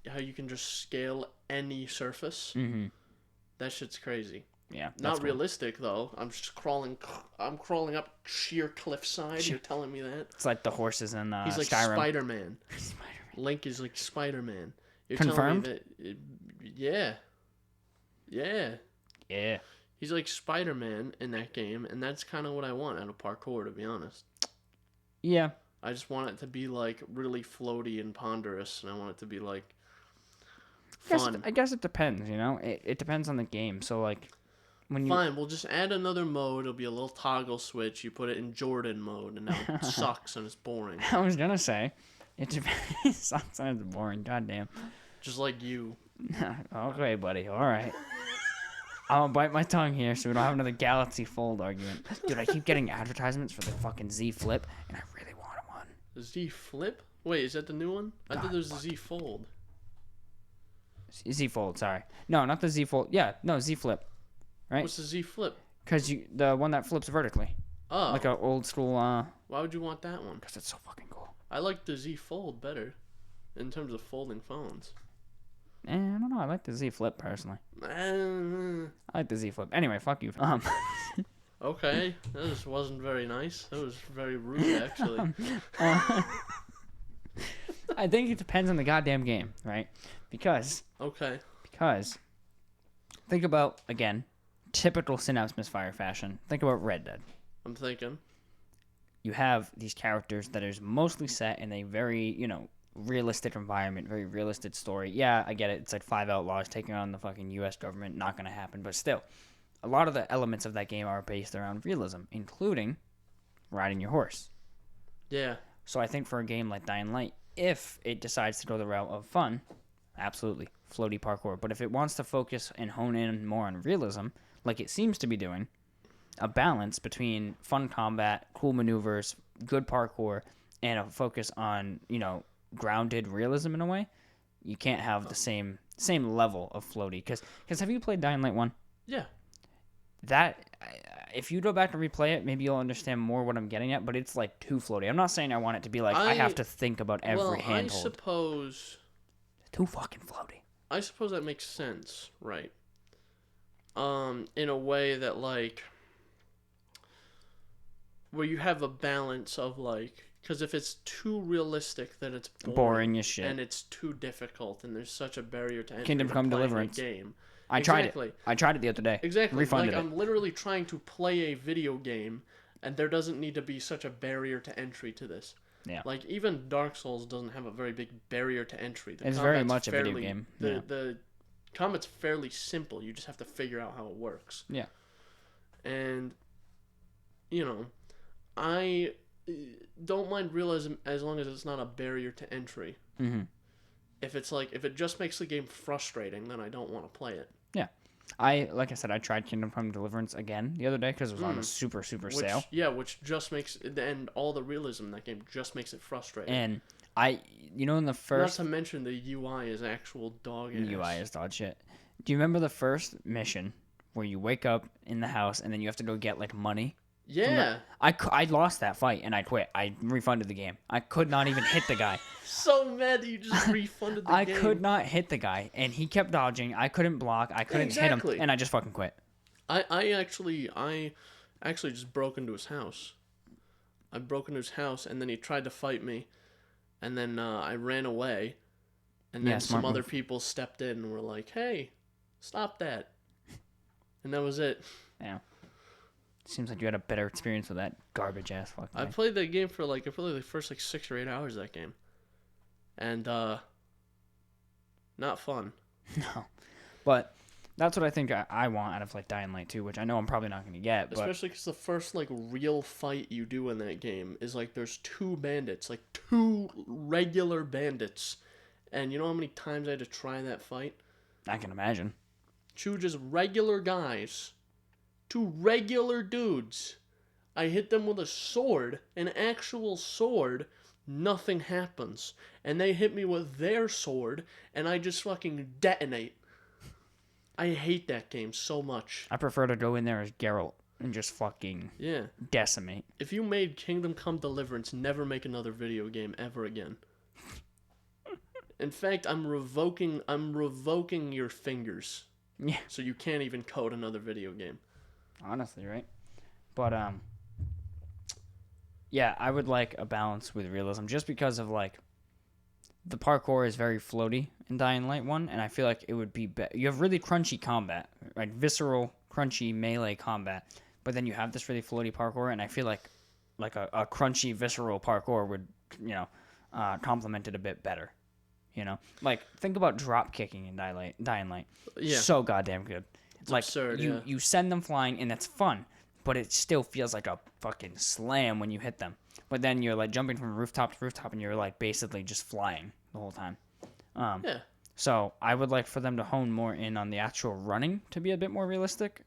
S1: how you can just scale any surface.
S2: Mm-hmm.
S1: That shit's crazy.
S2: Yeah.
S1: Not realistic, though. I'm just crawling. I'm crawling up sheer cliffside. You're telling me that?
S2: It's like the horses in
S1: He's like
S2: Skyrim.
S1: Spider-Man.
S2: Spider-Man.
S1: Link is like Spider-Man. You're
S2: Confirmed?
S1: telling me that... Yeah. Yeah.
S2: Yeah.
S1: He's like Spider-Man in that game, and that's kind of what I want out of parkour, to be honest.
S2: Yeah.
S1: I just want it to be like really floaty and ponderous, and I want it to be like fun.
S2: I guess it depends, you know? It depends on the game. So, like, when you...
S1: Fine, we'll just add another mode. It'll be a little toggle switch. You put it in Jordan mode, and now it sucks and it's boring.
S2: I was gonna say, it depends. Sometimes it's boring. Goddamn.
S1: Just like you.
S2: Okay, buddy. All right. I'm gonna bite my tongue here so we don't have another Galaxy Fold argument. Dude, I keep getting advertisements for the fucking Z Flip, and I really want one.
S1: The Z Flip? Wait, is that the new one? I thought there was the Z Fold.
S2: Z Fold, sorry. No, not the Z Fold. Yeah, no, Z Flip. Right?
S1: What's the Z Flip?
S2: Because the one that flips vertically.
S1: Oh.
S2: Like an old school,
S1: Why would you want that one?
S2: because it's so fucking cool.
S1: I like the Z Fold better in terms of folding phones.
S2: I don't know. I like the Z Flip personally. I like the Z Flip. Anyway, fuck you.
S1: Okay, that just wasn't very nice. That was very rude, actually.
S2: I think it depends on the goddamn game, right? Because think about, again, typical Synapse Misfire fashion. Think about Red Dead.
S1: I'm thinking.
S2: You have these characters that is mostly set in a very, realistic environment, very realistic story. Yeah, I get it. It's like 5 outlaws taking on the fucking U.S. government. Not going to happen. But still, a lot of the elements of that game are based around realism, including riding your horse.
S1: Yeah.
S2: So I think for a game like Dying Light, if it decides to go the route of fun, absolutely, floaty parkour. But if it wants to focus and hone in more on realism, like it seems to be doing, a balance between fun combat, cool maneuvers, good parkour, and a focus on, grounded realism in a way, you can't have the same level of floaty. Because have you played Dying Light 1?
S1: Yeah.
S2: That, if you go back and replay it, maybe you'll understand more what I'm getting at, but it's like too floaty. I'm not saying I want it to be like I have to think about every handhold.
S1: I suppose...
S2: Too fucking floaty.
S1: I suppose that makes sense, right? In a way that, like... where you have a balance of, like... Because if it's too realistic, then it's
S2: boring as shit.
S1: And it's too difficult, and there's such a barrier to entry
S2: Kingdom Come Deliverance.
S1: Game.
S2: I tried it the other day.
S1: Exactly.
S2: Refunded
S1: I'm literally trying to play a video game, and there doesn't need to be such a barrier to entry to this.
S2: Yeah.
S1: Like, even Dark Souls doesn't have a very big barrier to entry.
S2: It's very much a video game.
S1: The combat's fairly simple. You just have to figure out how it works.
S2: Yeah.
S1: And, I don't mind realism as long as it's not a barrier to entry.
S2: Mm-hmm.
S1: If it just makes the game frustrating, then I don't want to play it.
S2: Yeah. Like I said, I tried Kingdom Come Deliverance again the other day because it was on a super sale.
S1: Yeah, which just makes, and all the realism in that game just makes it frustrating.
S2: And in the first...
S1: Not to mention the UI is actual dog ass.
S2: The UI is dog shit. Do you remember the first mission where you wake up in the house and then you have to go get, like, money?
S1: Yeah.
S2: I lost that fight and I quit. I refunded the game. I could not even hit the guy.
S1: So mad that you just refunded the game.
S2: I could not hit the guy and he kept dodging. I couldn't block. I couldn't hit him and I just fucking quit.
S1: I actually just broke into his house. I broke into his house and then he tried to fight me and then I ran away and then some other people stepped in and were like, "Hey, stop that." And that was it.
S2: Yeah. Seems like you had a better experience with that garbage ass fucking
S1: I played that game for I played the first 6 or 8 hours of that game. And not fun.
S2: No. But that's what I think I want out of Dying Light 2, which I know I'm probably not going to get.
S1: Especially because the first real fight you do in that game is there's 2 bandits, 2 regular bandits. And you know how many times I had to try that fight?
S2: I can imagine.
S1: 2 just regular guys. 2 regular dudes. I hit them with a sword, an actual sword, nothing happens. And they hit me with their sword, and I just fucking detonate. I hate that game so much.
S2: I prefer to go in there as Geralt and just fucking decimate.
S1: If you made Kingdom Come Deliverance, never make another video game ever again. In fact, I'm revoking your fingers.
S2: Yeah.
S1: So you can't even code another video game.
S2: Honestly, right? But yeah, I would like a balance with realism just because of like the parkour is very floaty in Dying Light 1, and I feel like it would be you have really crunchy combat, right? Visceral, crunchy melee combat, but then you have this really floaty parkour, and I feel like a crunchy, visceral parkour would, complement it a bit better. You know, like think about drop kicking in Dying Light.
S1: Yeah.
S2: So goddamn good.
S1: It's like absurd,
S2: you send them flying, and that's fun, but it still feels like a fucking slam when you hit them. But then you're like jumping from rooftop to rooftop, and you're like basically just flying the whole time.
S1: Yeah.
S2: So I would like for them to hone more in on the actual running to be a bit more realistic.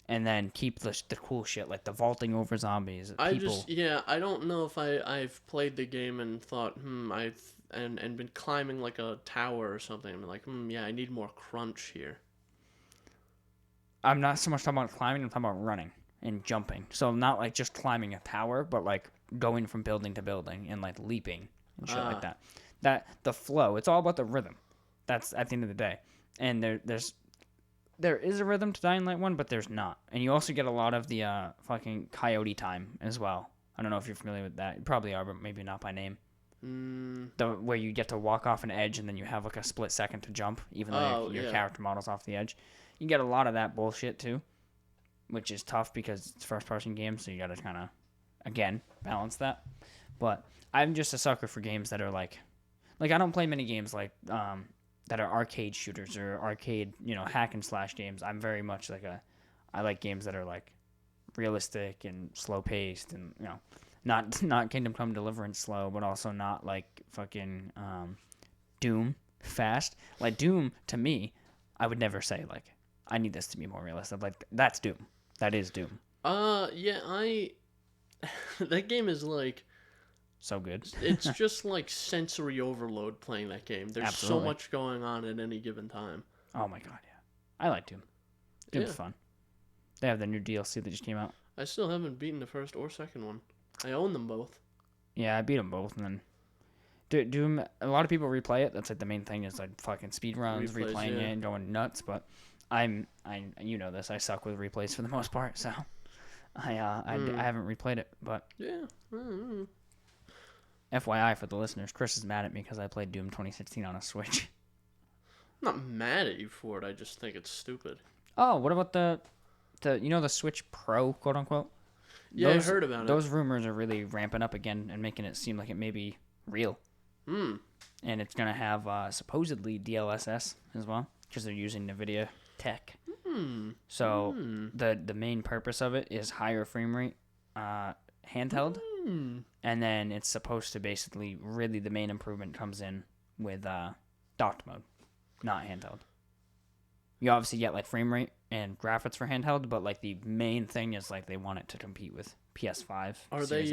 S2: And then keep the cool shit like the vaulting over zombies.
S1: I don't know if I've played the game and thought, and been climbing like a tower or something. I'm like, I need more crunch here.
S2: I'm not so much talking about climbing, I'm talking about running and jumping. So not like just climbing a tower, but like going from building to building and like leaping and shit like that. That the flow, it's all about the rhythm. That's at the end of the day. And there is a rhythm to Dying Light 1, but there's not. And you also get a lot of the fucking coyote time as well. I don't know if you're familiar with that. You probably are, but maybe not by name. Where you get to walk off an edge and then you have like a split second to jump, even though your character model's off the edge. You get a lot of that bullshit too, which is tough because it's first-person game, so you got to kind of, again, balance that. But I'm just a sucker for games that are like I don't play many games like that are arcade shooters or arcade, hack and slash games. I'm very much I like games that are like realistic and slow paced and not Kingdom Come Deliverance slow, but also not like fucking Doom fast. Like Doom to me, I would never say like I need this to be more realistic. Like that's Doom. That is Doom.
S1: That game is like
S2: so good.
S1: It's just like sensory overload playing that game. There's
S2: Absolutely.
S1: so much going on at any given time.
S2: Oh my god, yeah. I like Doom. Doom's fun. They have the new DLC that just came out.
S1: I still haven't beaten the first or second one. I own them both.
S2: Yeah, I beat them both, and then Doom. A lot of people replay it. That's like the main thing is like fucking speed runs, replaying it, and going nuts. But I this. I suck with replays for the most part, so I haven't replayed it. But FYI for the listeners, Chris is mad at me because I played Doom 2016 on a Switch.
S1: I'm not mad at you for it. I just think it's stupid.
S2: Oh, what about the Switch Pro, quote unquote?
S1: Yeah, I heard about it.
S2: Those rumors are really ramping up again and making it seem like it may be real. And it's going to have supposedly DLSS as well because they're using NVIDIA tech. So the main purpose of it is higher frame rate handheld. And then it's supposed to basically, really the main improvement comes in with docked mode, not handheld. You obviously get like frame rate and graphics for handheld, but like the main thing is like they want it to compete with PS5.
S1: Are they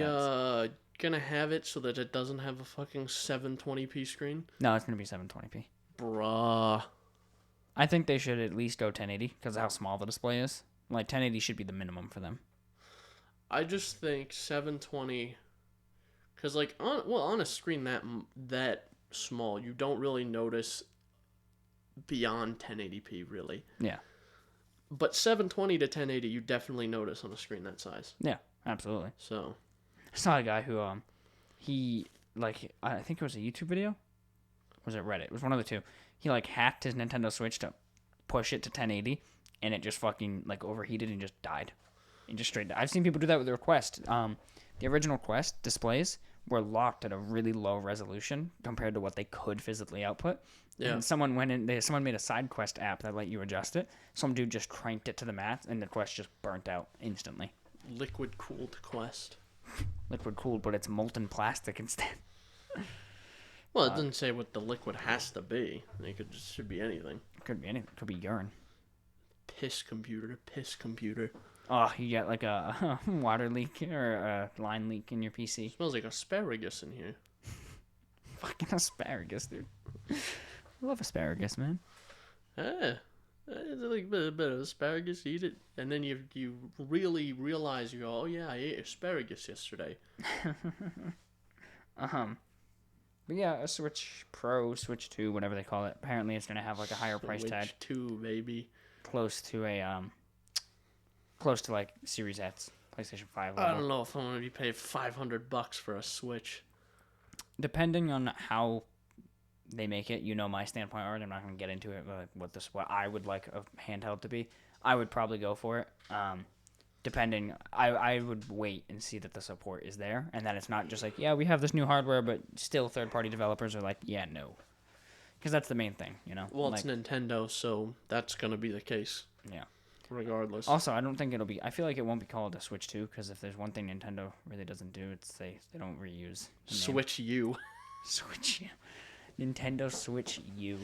S1: gonna have it so that it doesn't have a fucking 720p screen?
S2: No, it's gonna be 720p.
S1: Bruh.
S2: I think they should at least go 1080 because of how small the display is. Like 1080 should be the minimum for them.
S1: I just think 720, because like on a screen that small, you don't really notice beyond 1080p really.
S2: Yeah.
S1: But 720 to 1080, you definitely notice on a screen that size.
S2: Yeah, absolutely.
S1: So,
S2: I saw a guy who I think it was a YouTube video. Or was it Reddit? It was one of the two. He like hacked his Nintendo Switch to push it to 1080, and it just fucking like overheated and just died. And just straight. I've seen people do that with their Quest. The original Quest displays were locked at a really low resolution compared to what they could physically output. Yeah. And someone made a side Quest app that let you adjust it. Some dude just cranked it to the max, and the Quest just burnt out instantly.
S1: Liquid cooled Quest.
S2: Liquid cooled, but it's molten plastic instead.
S1: Well, it doesn't say what the liquid has to be. It should be anything.
S2: Could be anything. Could be urine.
S1: Piss computer.
S2: Oh, you get like a water leak or a line leak in your PC.
S1: It smells like asparagus in here.
S2: Fucking asparagus, dude. I love asparagus, man.
S1: It's like a bit of asparagus, eat it, and then you really realize, you go, oh yeah, I ate asparagus yesterday.
S2: But yeah, a Switch Pro, Switch 2, whatever they call it. Apparently, it's gonna have like a higher price tag,
S1: Switch 2, baby.
S2: close to like Series X, PlayStation 5
S1: I
S2: level.
S1: don't know if I'm gonna be paid $500 for a Switch.
S2: Depending on how they make it, you know my standpoint already. I'm not gonna get into it, but what I would like a handheld to be. I would probably go for it. Depending, I would wait and see that the support is there, and that it's not just like, yeah, we have this new hardware, but still third-party developers are like, yeah, no. Because that's the main thing, you know?
S1: Well,
S2: like,
S1: it's Nintendo, so that's going to be the case.
S2: Yeah.
S1: Regardless.
S2: Also, I don't think it'll be... I feel like it won't be called a Switch 2, because if there's one thing Nintendo really doesn't do, it's they don't reuse the name.
S1: Switch U.
S2: Switch U. Nintendo Switch U.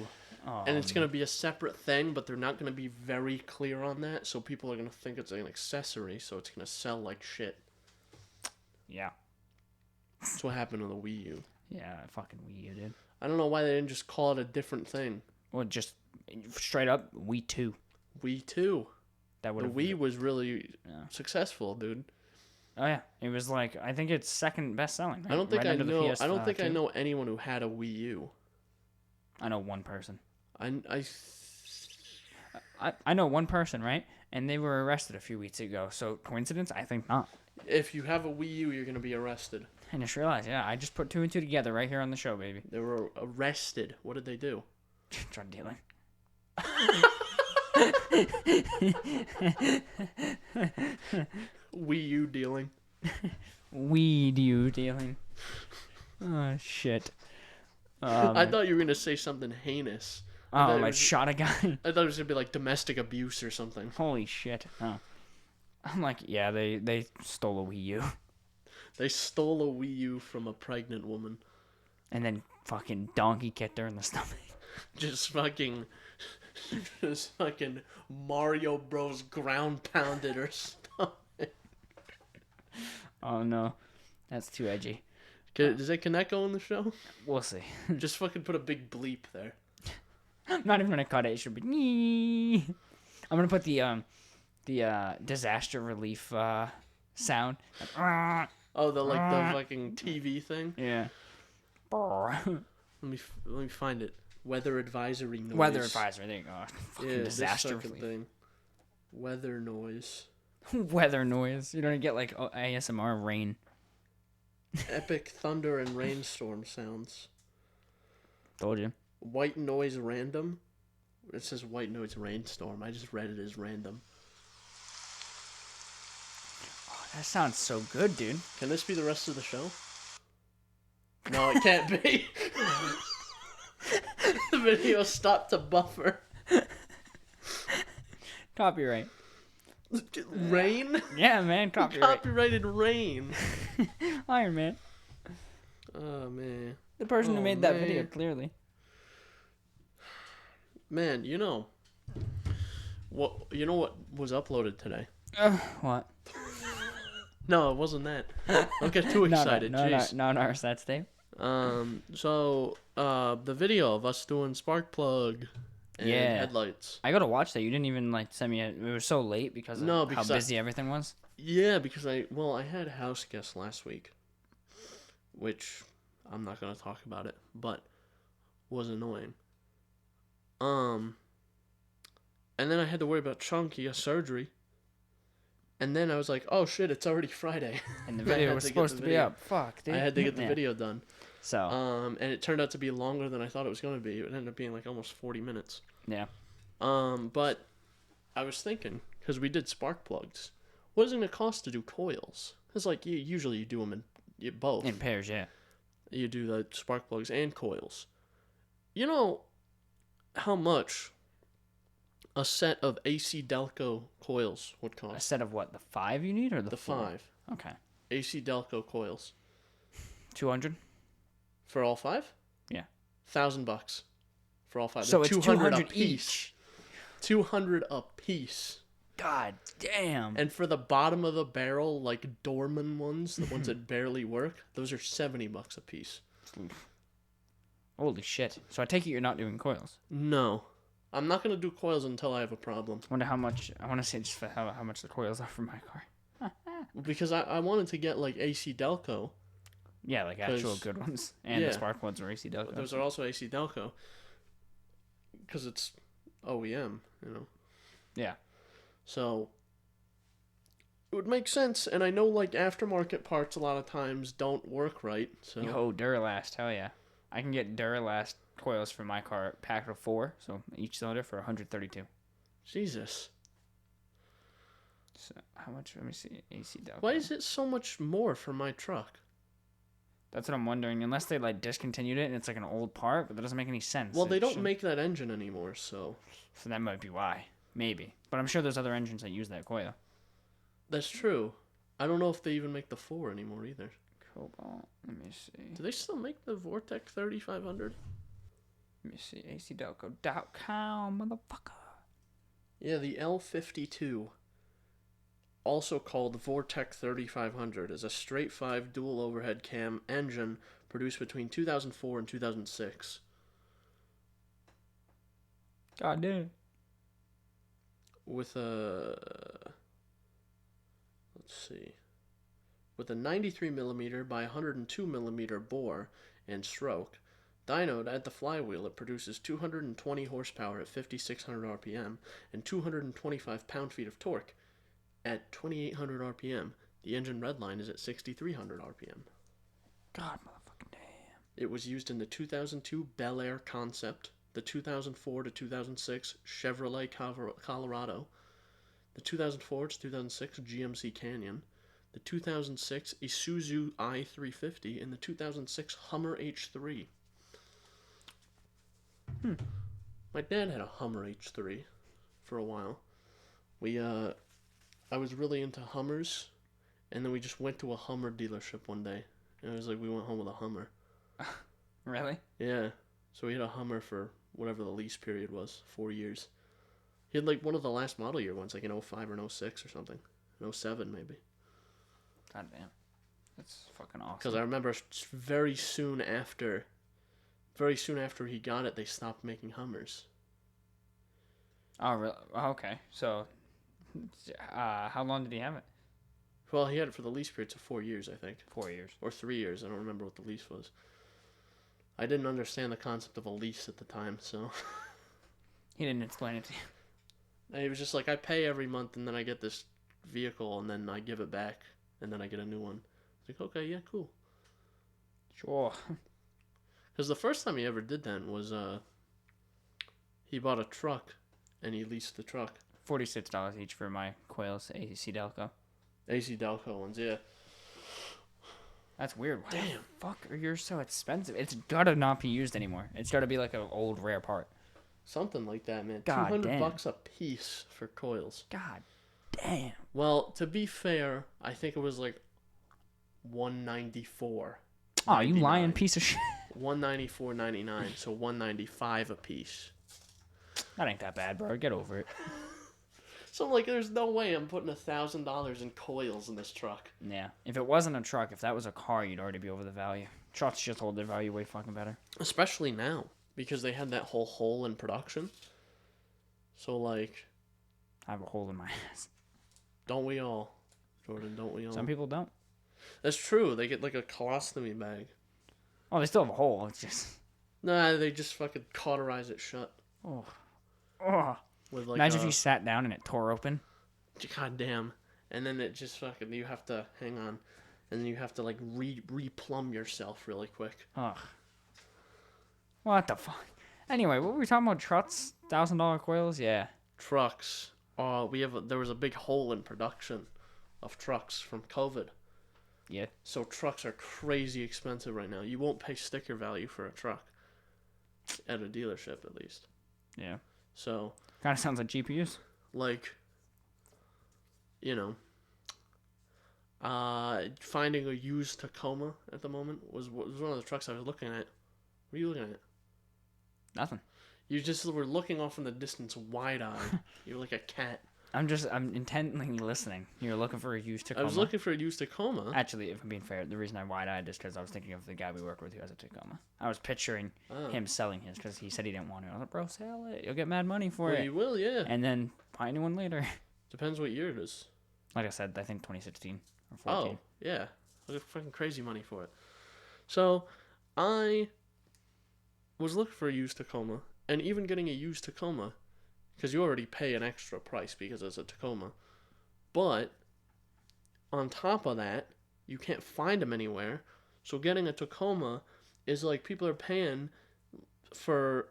S2: Oh,
S1: And it's going to be a separate thing, but they're not going to be very clear on that, so people are going to think it's an accessory, so it's going to sell like shit.
S2: Yeah.
S1: That's what happened to the Wii U.
S2: Yeah, fucking Wii U, dude.
S1: I don't know why they didn't just call it a different thing.
S2: Well, just straight up, Wii 2.
S1: Wii 2.
S2: That would
S1: The Wii was really successful, dude.
S2: Oh yeah, it was like, I think it's second best selling. Right?
S1: I don't think
S2: right
S1: I
S2: under the
S1: know.
S2: PS,
S1: I don't think I
S2: 2.
S1: know anyone who had a Wii U.
S2: I know one person.
S1: I
S2: know one person, right? And they were arrested a few weeks ago. So coincidence? I think not.
S1: If you have a Wii U, you're gonna be arrested.
S2: I just realized, yeah, I just put 2 and 2 together right here on the show, baby.
S1: They were arrested. What did they do?
S2: Drug dealing.
S1: Wii U dealing.
S2: Weed you dealing. Oh shit.
S1: I thought you were gonna say something heinous.
S2: Like shot a guy.
S1: I thought it was gonna be like domestic abuse or something.
S2: Holy shit. Oh. I'm like, yeah, they stole a Wii U.
S1: They stole a Wii U from a pregnant woman.
S2: And then fucking donkey kicked her in the stomach.
S1: Just fucking Mario Bros. Ground pounded her stomach.
S2: Oh no. That's too edgy.
S1: Does that connect on the show?
S2: We'll see.
S1: Just fucking put a big bleep there.
S2: I'm not even gonna cut it. It should be. Nee. I'm gonna put the disaster relief sound.
S1: Oh, the fucking TV thing.
S2: Yeah.
S1: Let me find it. Weather advisory noise.
S2: Weather advisory. There you go. Fucking
S1: disaster
S2: disaster relief.
S1: thing. Weather noise.
S2: Weather noise. You're gonna get like ASMR rain.
S1: Epic thunder and rainstorm sounds.
S2: Told you.
S1: White noise random. It says white noise rainstorm. I just read it as random.
S2: Oh, that sounds so good, dude.
S1: Can this be the rest of the show? No, it can't be. The video stopped to buffer.
S2: Copyright.
S1: Rain?
S2: Yeah, man. Copyright.
S1: Copyrighted rain.
S2: Iron Man.
S1: Oh, man.
S2: The person who made that video, clearly.
S1: Man, you know what was uploaded today?
S2: What?
S1: No, it wasn't that. Don't get too excited. Jeez.
S2: No, RSS Feed.
S1: So the video of us doing spark plug and headlights.
S2: I gotta watch that. You didn't even like send me. It was so late because of how busy everything was.
S1: Yeah, because I had house guests last week, which I'm not gonna talk about it, but was annoying. And then I had to worry about Chunky, a surgery. And then I was like, oh shit, it's already Friday.
S2: And the video was supposed to be up. Fuck, dude.
S1: I had to get the video done.
S2: So.
S1: And it turned out to be longer than I thought it was going to be. It ended up being like almost 40 minutes.
S2: Yeah.
S1: But I was thinking, because we did spark plugs, what is it going to cost to do coils? Because like usually you do them in both.
S2: In pairs, yeah.
S1: You do the spark plugs and coils. You know how much a set of AC Delco coils would cost?
S2: A set of what? The 5 you need or the 4?
S1: 5.
S2: Okay.
S1: AC Delco coils.
S2: 200?
S1: For all 5?
S2: Yeah.
S1: $1,000 for all 5.
S2: So it's 200
S1: a piece. 200 a piece.
S2: God damn.
S1: And for the bottom of the barrel, like Dorman ones, the ones that barely work, those are $70 a piece.
S2: Holy shit. So I take it you're not doing coils.
S1: No. I'm not gonna do coils until I have a problem.
S2: Wonder how much. I want to say just for how much the coils are for my car.
S1: Because I wanted to get like AC Delco.
S2: Yeah, like actual good ones, and the spark ones are AC Delco.
S1: Those are also AC Delco. Because it's OEM, you know.
S2: Yeah.
S1: So it would make sense, and I know like aftermarket parts a lot of times don't work right. So
S2: Duralast, hell yeah! I can get Duralast coils for my car packed of 4, so each cylinder for $132.
S1: Jesus.
S2: So how much? Let me see. AC Delco.
S1: Why is it so much more for my truck?
S2: That's what I'm wondering. Unless they like discontinued it and it's like an old part, but that doesn't make any sense.
S1: Well, they don't make that engine anymore, so
S2: that might be why. Maybe, but I'm sure there's other engines that use that coil.
S1: That's true. I don't know if they even make the 4 anymore either.
S2: Cobalt. Let me see.
S1: Do they still make the Vortec 3500?
S2: Let me see. ACDelco.com, motherfucker.
S1: Yeah, the L52, also called Vortec 3500, is a straight 5 dual overhead cam engine produced between 2004 and 2006.
S2: God damn.
S1: With a... Let's see. With a 93mm by 102mm bore and stroke, dynoed at the flywheel, it produces 220 horsepower at 5,600 RPM and 225 pound-feet of torque. At 2,800 RPM, the engine redline is at 6,300 RPM.
S2: God motherfucking damn.
S1: It was used in the 2002 Bel Air Concept, the 2004 to 2006 Chevrolet Colorado, the 2004 to 2006 GMC Canyon, the 2006 Isuzu i350, and the 2006 Hummer H3. My dad had a Hummer H3 for a while. I was really into Hummers, and then we just went to a Hummer dealership one day, and it was like we went home with a Hummer.
S2: Really?
S1: Yeah. So we had a Hummer for whatever the lease period was, 4 years. He had like one of the last model year ones, like in 05 or 06 or something. 07 maybe.
S2: God damn. That's fucking awesome.
S1: Because I remember very soon after he got it, they stopped making Hummers.
S2: Oh, really? Okay. So, how long did he have it?
S1: Well, he had it for the lease period, so 4 years, I think.
S2: 4 years.
S1: Or 3 years. I don't remember what the lease was. I didn't understand the concept of a lease at the time, so...
S2: He didn't explain it to you.
S1: He was just like, I pay every month, and then I get this vehicle, and then I give it back, and then I get a new one. It's like, okay, yeah, cool.
S2: Sure.
S1: Because the first time he ever did that was, he bought a truck, and he leased the truck.
S2: $46 each for my coils, AC Delco.
S1: AC Delco ones, yeah.
S2: That's weird. Why
S1: Damn.
S2: the fuck are yours so expensive? It's gotta not be used anymore. It's gotta be like an old rare part.
S1: Something like that, man.
S2: God
S1: $200 a piece for coils.
S2: God damn.
S1: Well, to be fair, I think it was like $194.
S2: Oh, you lying piece of shit.
S1: $194.99, so $195 a piece.
S2: That ain't that bad, bro. Get over it.
S1: So I'm like, there's no way I'm putting $1,000 in coils in this truck.
S2: Yeah. If it wasn't a truck, if that was a car, you'd already be over the value. Trucks just hold their value way fucking better.
S1: Especially now, because they had that whole hole in production. So, like...
S2: I have a hole in my ass.
S1: Don't we all, Jordan? Don't we all?
S2: Some people don't.
S1: That's true. They get like a colostomy bag.
S2: Oh, they still have a hole. It's just...
S1: Nah, they just fucking cauterize it shut.
S2: Oh. Oh.
S1: With like
S2: Imagine if you sat down and it tore open.
S1: God damn. And then it just fucking... You have to... Hang on. And then you have to like replumb yourself really quick.
S2: Ugh. What the fuck? Anyway, what were we talking about? Trucks? $1,000 coils? Yeah.
S1: Trucks. There was a big hole in production of trucks from COVID.
S2: Yeah.
S1: So trucks are crazy expensive right now. You won't pay sticker value for a truck. At a dealership, at least.
S2: Yeah.
S1: So...
S2: Kind of sounds like GPUs.
S1: Like... You know... finding a used Tacoma at the moment was one of the trucks I was looking at. What are you looking at?
S2: Nothing.
S1: You just were looking off in the distance, wide-eyed. You're like a cat.
S2: I'm intently listening. You're looking for a used Tacoma.
S1: I was looking for a used Tacoma.
S2: Actually, if I'm being fair, the reason I wide-eyed is because I was thinking of the guy we work with who has a Tacoma. I was picturing him selling his because he said he didn't want it. I was like, bro, sell it. You'll get mad money for it.
S1: You will, yeah.
S2: And then buy a new one later.
S1: Depends what year it is.
S2: Like I said, I think 2016 or 14.
S1: Oh, yeah. I got fucking crazy money for it. So, I was looking for a used Tacoma, and even getting a used Tacoma, because you already pay an extra price because it's a Tacoma. But, on top of that, you can't find them anywhere. So getting a Tacoma is like people are paying for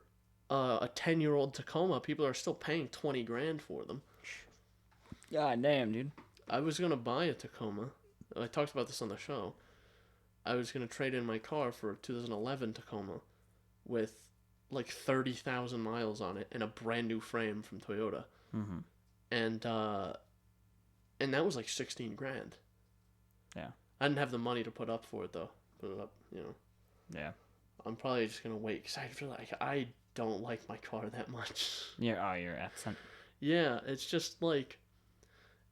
S1: a 10-year-old Tacoma. People are still paying 20 grand for them.
S2: God damn, dude.
S1: I was going to buy a Tacoma. I talked about this on the show. I was going to trade in my car for a 2011 Tacoma with like 30,000 miles on it and a brand new frame from Toyota.
S2: Mm-hmm.
S1: And that was like 16 grand.
S2: Yeah.
S1: I didn't have the money to put up for it though. Put it up, you know.
S2: Yeah.
S1: I'm probably just going to wait because I feel like I don't like my car that much.
S2: Yeah, your accent.
S1: Yeah, it's just like,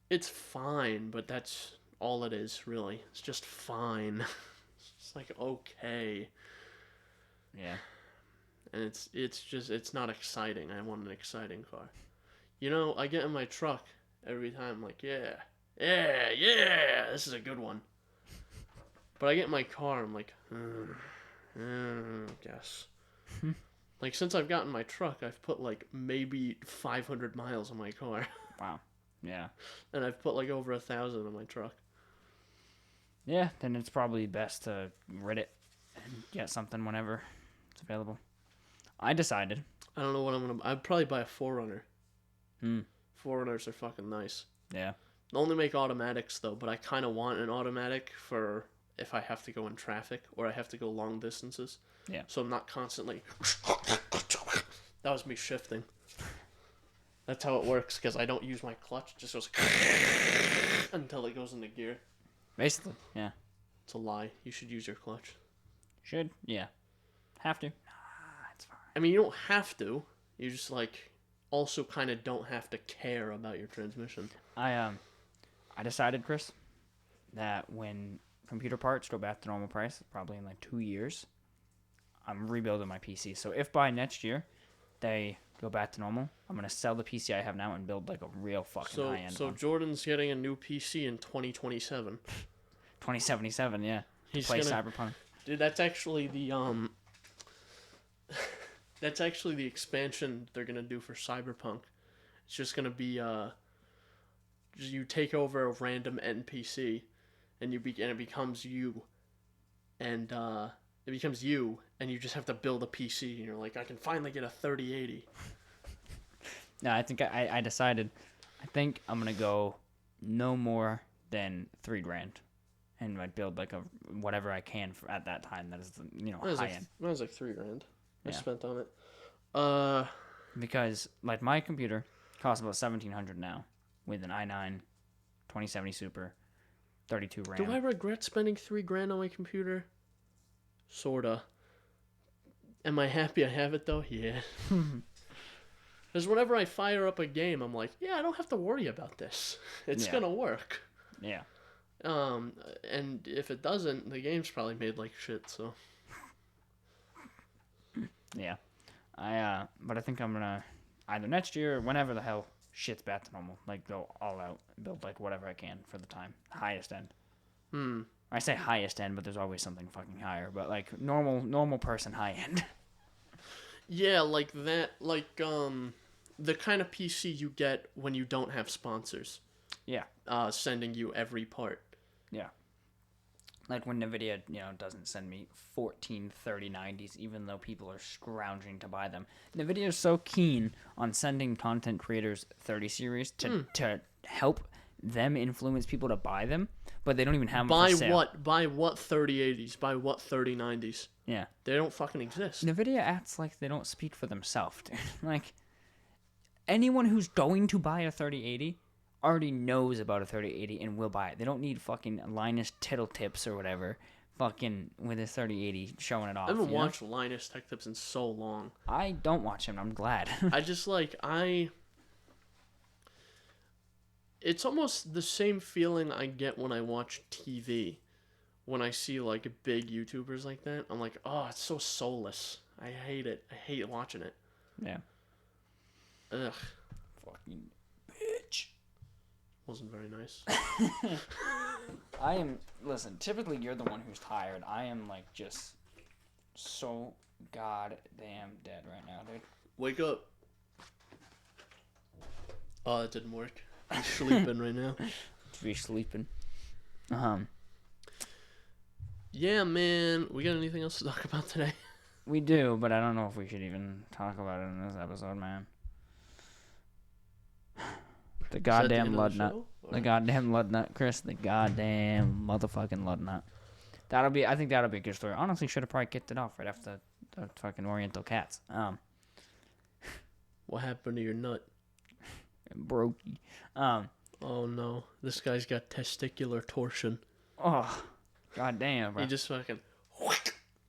S1: it's fine, but that's all it is, really. It's just fine. It's like, okay.
S2: Yeah.
S1: And it's not exciting. I want an exciting car. You know, I get in my truck every time, like, yeah, this is a good one. But I get in my car, I'm like, guess. Like, since I've gotten my truck, I've put, like, maybe 500 miles on my car.
S2: Wow. Yeah.
S1: And I've put, like, over 1,000 on my truck.
S2: Yeah, then it's probably best to rid it and get something whenever it's available. I decided.
S1: I don't know what I'm going to... I'd probably buy a 4Runner. 4Runners are fucking nice.
S2: Yeah.
S1: They only make automatics, though, but I kind of want an automatic for if I have to go in traffic or I have to go long distances.
S2: Yeah.
S1: So I'm not constantly... That was me shifting. That's how it works, because I don't use my clutch. It just goes... until it goes into gear.
S2: Basically, yeah.
S1: It's a lie. You should use your clutch.
S2: Should? Yeah. Have to? Nah, it's fine.
S1: I mean, you don't have to. You just, like, also kind of don't have to care about your transmission.
S2: I decided, Chris, that when computer parts go back to normal price, probably in like 2 years, I'm rebuilding my PC. So if by next year they go back to normal, I'm going to sell the PC I have now and build like a real fucking high-end
S1: So
S2: one.
S1: Jordan's getting a new PC in 2027.
S2: 2077, yeah.
S1: He's
S2: Play
S1: gonna,
S2: Cyberpunk.
S1: Dude, that's actually the that's actually the expansion they're gonna do for Cyberpunk. It's just gonna be you take over a random NPC, and it becomes you, and you just have to build a PC, and you're like, I can finally get a 3080.
S2: No, I think I decided. I think I'm gonna go no more than $3,000, and I build like a whatever I can at that time. That is high end.
S1: That was like $3,000 I
S2: Yeah.
S1: spent on it.
S2: Because like my computer costs about $1,700 now with an i9 2070 Super, 32 RAM.
S1: Do I regret spending $3,000 on my computer? Sorta. Am I happy I have it though? Yeah. Because whenever I fire up a game, I'm like, yeah, I don't have to worry about this. It's gonna work.
S2: Yeah.
S1: And if it doesn't, the game's probably made like shit. So.
S2: Yeah. But I think I'm gonna either next year or whenever the hell shit's back to normal, like go all out, build like whatever I can for the time, highest end. I say highest end, but there's always something fucking higher. But like normal person high end.
S1: Yeah, like that, like the kind of PC you get when you don't have sponsors.
S2: Yeah.
S1: Sending you every part.
S2: Yeah. Like when NVIDIA, doesn't send me 14 3090s, even though people are scrounging to buy them. NVIDIA is so keen on sending content creators 30 series to help them influence people to buy them, but they don't even have them for sale.
S1: Buy what 3080s? Buy what 3090s?
S2: Yeah.
S1: They don't fucking exist.
S2: NVIDIA acts like they don't speak for themselves, dude. Like, anyone who's going to buy a 3080 already knows about a 3080 and will buy it. They don't need fucking Linus Tittle Tips or whatever fucking with a 3080 showing it off.
S1: I haven't watched Linus Tech Tips in so long.
S2: I don't watch him. I'm glad.
S1: I just like, It's almost the same feeling I get when I watch TV. When I see, like, big YouTubers like that, I'm like, oh, it's so soulless. I hate it. I hate watching it.
S2: Yeah.
S1: Ugh.
S2: Fucking bitch.
S1: Wasn't very nice.
S2: Listen, typically you're the one who's tired. I am, like, just so goddamn dead right now, dude.
S1: Wake up. Oh, that didn't work. He's sleeping right now.
S2: He's sleeping.
S1: Yeah, man. We got anything else to talk about today?
S2: We do, but I don't know if we should even talk about it in this episode, man. The goddamn lugnut. The goddamn lugnut, Chris. The goddamn motherfucking lugnut. I think that'll be a good story. Honestly, should have probably kicked it off right after the fucking Oriental cats.
S1: What happened to your nut?
S2: Brokey.
S1: Oh no. This guy's got testicular torsion.
S2: Oh, goddamn, bro.
S1: He just fucking...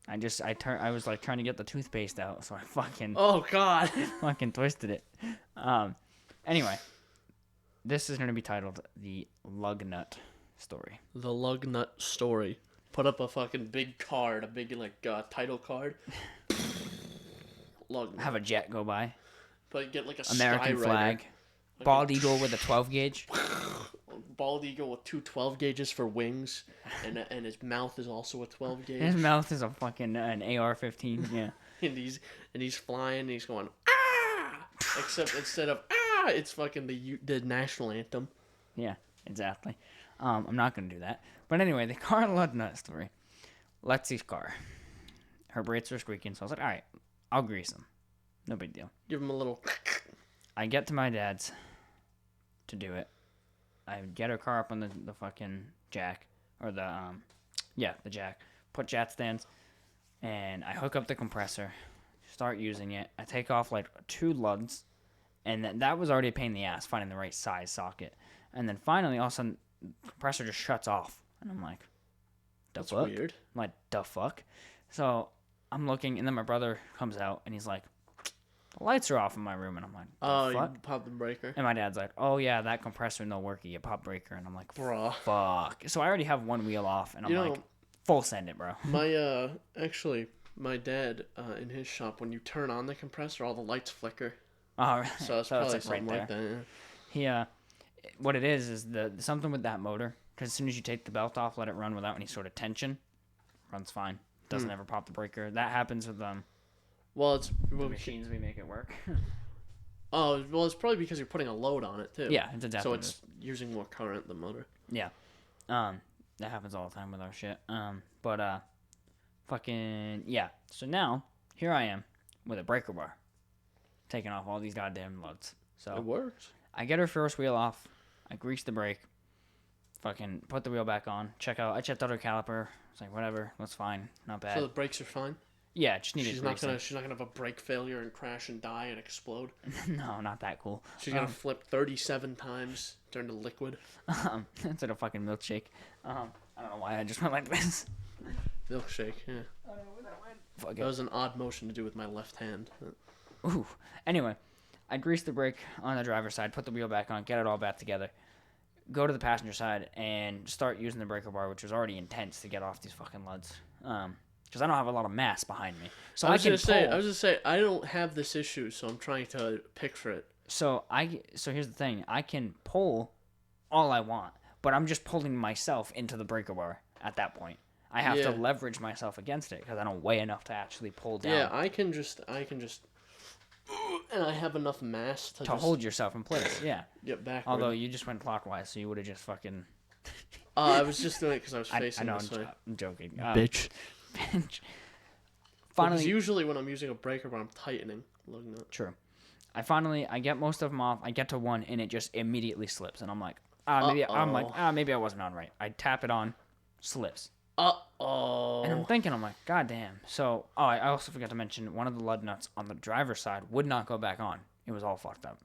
S2: I was like trying to get the toothpaste out, so I fucking...
S1: Oh, God.
S2: fucking twisted it. Anyway, this is going to be titled The Lugnut Story.
S1: The lugnut story. Put up a fucking big card, a big, like, title card. Lugnut.
S2: Have a jet go by.
S1: But get, like, a
S2: American flag.
S1: Like
S2: Bald eagle with a 12 gauge.
S1: Bald eagle with two 12 gauges for wings, and his mouth is also a 12 gauge.
S2: His mouth is a fucking an AR-15. Yeah.
S1: and he's flying. And he's going ah, except instead of ah, it's fucking the national anthem.
S2: Yeah, exactly. I'm not gonna do that. But anyway, the car lugnut story. Lexi's car. Her brakes are squeaking, so I was like, all right, I'll grease them. No big deal.
S1: Give him a little.
S2: I get to my dad's to do it. I get her car up on the fucking jack, or the jack. Put jack stands, and I hook up the compressor, start using it. I take off like 2 lugs, and that was already a pain in the ass finding the right size socket. And then finally, all of a sudden, the compressor just shuts off, and I'm like,
S1: That's
S2: fuck?
S1: weird.
S2: I'm like, the fuck? So I'm looking, and then my brother comes out, and he's like, the lights are off in my room, and I'm like,
S1: oh,
S2: fuck?
S1: you popped the breaker.
S2: And my dad's like, oh yeah, that compressor no worky, you pop breaker. And I'm like,
S1: Bruh.
S2: fuck. So I already have one wheel off, and I'm like, full send it, bro.
S1: My dad, in his shop, when you turn on the compressor, all the lights flicker.
S2: Oh,
S1: so it's probably something like that. Yeah.
S2: What it is the something with that motor, because as soon as you take the belt off, let it run without any sort of tension, runs fine. Doesn't ever pop the breaker. That happens with
S1: well, it's
S2: the machines we make it work.
S1: Oh, well, it's probably because you're putting a load on it too.
S2: Yeah, it's exactly.
S1: So it's using more current than motor.
S2: Yeah, that happens all the time with our shit. Fucking yeah. So now here I am with a breaker bar, taking off all these goddamn lugs. So
S1: it works.
S2: I get her first wheel off. I grease the brake. Fucking put the wheel back on. I checked out her caliper. It's like whatever, that's fine, not bad.
S1: So the brakes are fine.
S2: Yeah, just needed.
S1: She's not gonna have a brake failure and crash and die and explode.
S2: No, not that cool.
S1: She's gonna flip 37 times, turn to liquid.
S2: Instead of fucking milkshake. I don't know why I just went like this.
S1: Milkshake, yeah.
S2: I don't know where that went. Fuck it.
S1: That was an odd motion to do with my left hand.
S2: Ooh. Anyway, I grease the brake on the driver's side, put the wheel back on, get it all back together, go to the passenger side, and start using the breaker bar, which was already intense to get off these fucking luds. Because I don't have a lot of mass behind me. So I was gonna
S1: say I don't have this issue, so I'm trying to picture it.
S2: So here's the thing: I can pull all I want, but I'm just pulling myself into the breaker bar at that point. I have to leverage myself against it because I don't weigh enough to actually pull down.
S1: Yeah, I can just, and I have enough mass to
S2: hold yourself in place. Yeah.
S1: Get back.
S2: Although you just went clockwise, so you would have just fucking.
S1: I was just doing it because I was facing this way.
S2: I'm joking.
S1: Bitch.
S2: Finally,
S1: because usually when I'm using a breaker bar, I'm tightening.
S2: True. I get most of them off. I get to one, and it just immediately slips, and I'm like, maybe I wasn't on right. I tap it on, slips. And I'm thinking, God damn. So, I also forgot to mention one of the lug nuts on the driver's side would not go back on. It was all fucked up.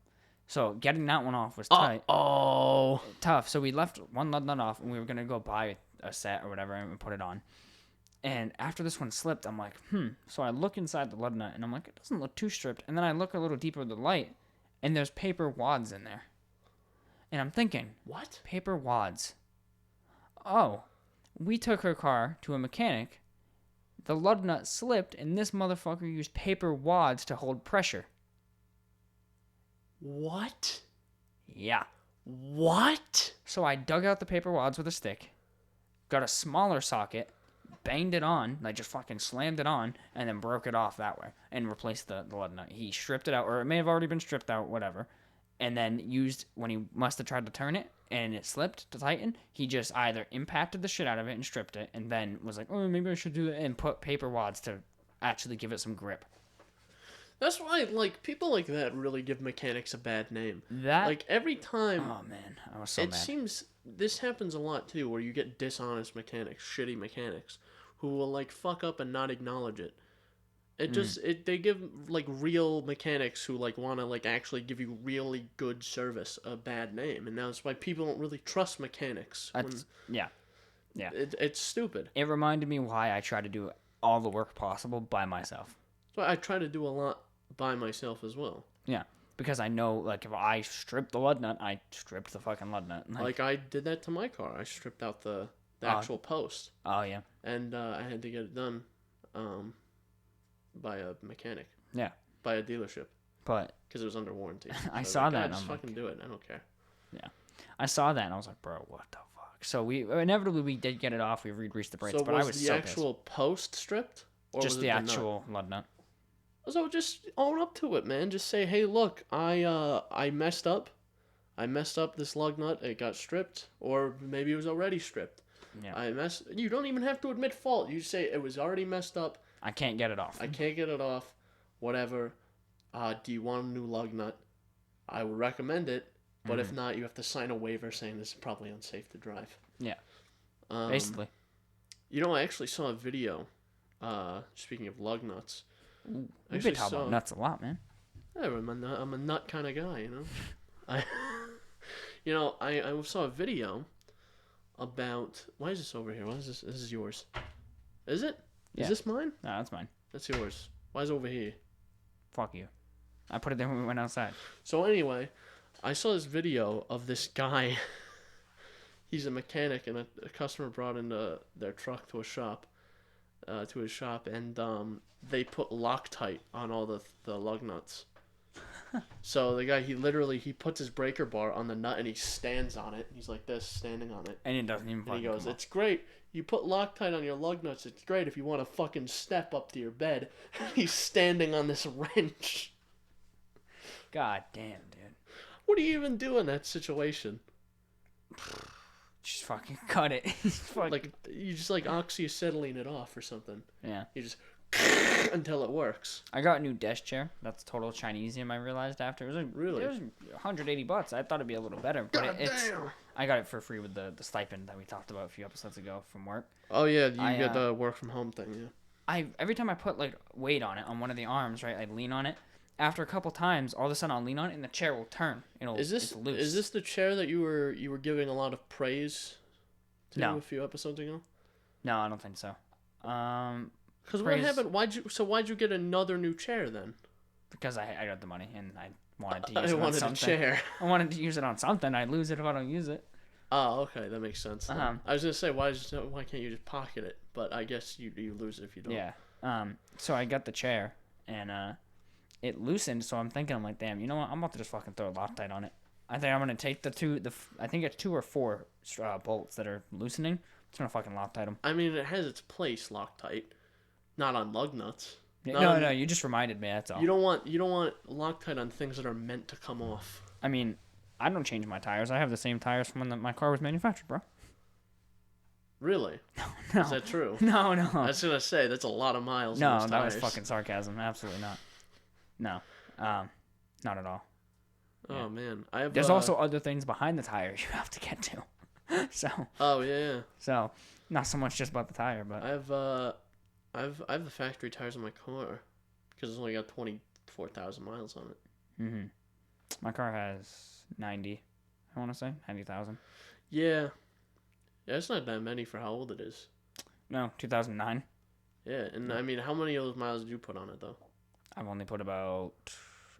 S2: So getting that one off was tight. Tough. So we left one lug nut off, and we were gonna go buy a set or whatever and put it on. And after this one slipped, I'm like, So I look inside the lug nut, and I'm like, it doesn't look too stripped. And then I look a little deeper with the light, and there's paper wads in there. And I'm thinking,
S1: What?
S2: paper wads. Oh, we took her car to a mechanic. The lug nut slipped, and this motherfucker used paper wads to hold pressure.
S1: What?
S2: Yeah.
S1: What?
S2: So I dug out the paper wads with a stick, got a smaller socket, banged it on, like just fucking slammed it on, and then broke it off that way and replaced the lug nut. He stripped it out, or it may have already been stripped out, whatever. And then used, when he must have tried to turn it and it slipped to tighten, he just either impacted the shit out of it and stripped it, and then was like, oh, maybe I should do that, and put paper wads to actually give it some grip.
S1: That's why, like, people like that really give mechanics a bad name.
S2: That,
S1: like, every time.
S2: Oh man, I was so
S1: it
S2: mad.
S1: seems this happens a lot too, where you get dishonest mechanics, shitty mechanics, who will like fuck up and not acknowledge it. They give like real mechanics who like want to like actually give you really good service a bad name, and that's why people don't really trust mechanics.
S2: Yeah.
S1: It's stupid.
S2: It reminded me why I try to do all the work possible by myself.
S1: So I try to do a lot by myself as well.
S2: Yeah, because I know, like, if I strip the lug nut, I stripped the fucking lug nut.
S1: Like I did that to my car. I stripped out the actual post.
S2: Oh, yeah.
S1: And I had to get it done by a mechanic.
S2: Yeah.
S1: By a dealership.
S2: But
S1: because it was under warranty.
S2: I saw that.
S1: Just fucking do it. I don't care.
S2: Yeah. I saw that and I was like, bro, what the fuck? So we did get it off. We re-greased the brakes,
S1: so
S2: but I was
S1: the
S2: so
S1: actual
S2: pissed.
S1: post stripped? Or
S2: Just
S1: was
S2: the
S1: it
S2: actual lug nut.
S1: So just own up to it, man. Just say, hey, look, I messed up. I messed up this lug nut. It got stripped, or maybe it was already stripped.
S2: Yeah.
S1: You don't even have to admit fault. You say it was already messed up.
S2: I can't get it off.
S1: I can't get it off. Whatever. Do you want a new lug nut? I would recommend it, but if not, you have to sign a waiver saying this is probably unsafe to drive.
S2: Yeah. Basically.
S1: You know, I actually saw a video. Speaking of lug nuts.
S2: Ooh, we've been talking about nuts a lot, man.
S1: Yeah, I'm a nut kind of guy, you know. I saw a video about. Why is this over here? Why is this? This is yours. Is it?
S2: Yeah.
S1: Is this mine?
S2: No, that's mine.
S1: That's yours. Why is it over here?
S2: Fuck you. I put it there when we went outside.
S1: So anyway, I saw this video of this guy. He's a mechanic, and a customer brought in their truck to a shop. To his shop, and they put Loctite on all the lug nuts. So the guy, he puts his breaker bar on the nut and he stands on it. He's like this, standing on it.
S2: And it doesn't even.
S1: And he goes, "It's great. You put Loctite on your lug nuts. It's great if you want to fucking step up to your bed." He's standing on this wrench.
S2: God damn, dude.
S1: What do you even do in that situation?
S2: Just fucking cut it.
S1: Like you just like oxyacetylene it off or something.
S2: Yeah.
S1: You just until it works.
S2: I got a new desk chair. That's total Chinesium. I realized after it was
S1: really.
S2: It was $180. I thought it'd be a little better, but I got it for free with the stipend that we talked about a few episodes ago from work.
S1: Oh yeah, you get the work from home thing. Yeah.
S2: Every time I put like weight on it on one of the arms, right? I'd lean on it. After a couple times, all of a sudden I'll lean on it and the chair will turn. It's loose.
S1: Is this the chair that you were giving a lot of praise to a few episodes ago?
S2: No, I don't think so.
S1: Because what happened? Why'd you get another new chair then?
S2: Because I got the money and I wanted to use it on something.
S1: A chair.
S2: I wanted to use it on something. I'd lose it if I don't use it.
S1: Oh, okay, that makes sense. I was gonna say why can't you just pocket it? But I guess you lose it if you don't.
S2: Yeah. So I got the chair and it loosened. So I'm like, damn, you know what? I'm about to just fucking throw a Loctite on it. I think I'm gonna take I think it's 2 or 4 bolts that are loosening. I'm just gonna fucking Loctite them.
S1: I mean, it has its place, Loctite. Not on lug nuts.
S2: No, you just reminded me. That's all.
S1: You don't want Loctite on things that are meant to come off.
S2: I mean, I don't change my tires. I have the same tires from when my car was manufactured, bro.
S1: Really?
S2: No.
S1: Is that true?
S2: No.
S1: I was gonna say that's a lot of miles.
S2: No,
S1: on those
S2: that
S1: tires.
S2: was fucking sarcasm. Absolutely not. No, not at all.
S1: Oh
S2: yeah.
S1: Man,
S2: There's also other things behind the tires you have to get to. So.
S1: Oh yeah.
S2: So, not so much just about the tire, but.
S1: I have the factory tires on my car because it's only got 24,000 miles on it.
S2: Mhm. My car has 90. I want to say 90,000.
S1: Yeah. Yeah, it's not that many for how old it is.
S2: No, 2009.
S1: Yeah, and I mean, how many of those miles did you put on it though?
S2: I've only put about.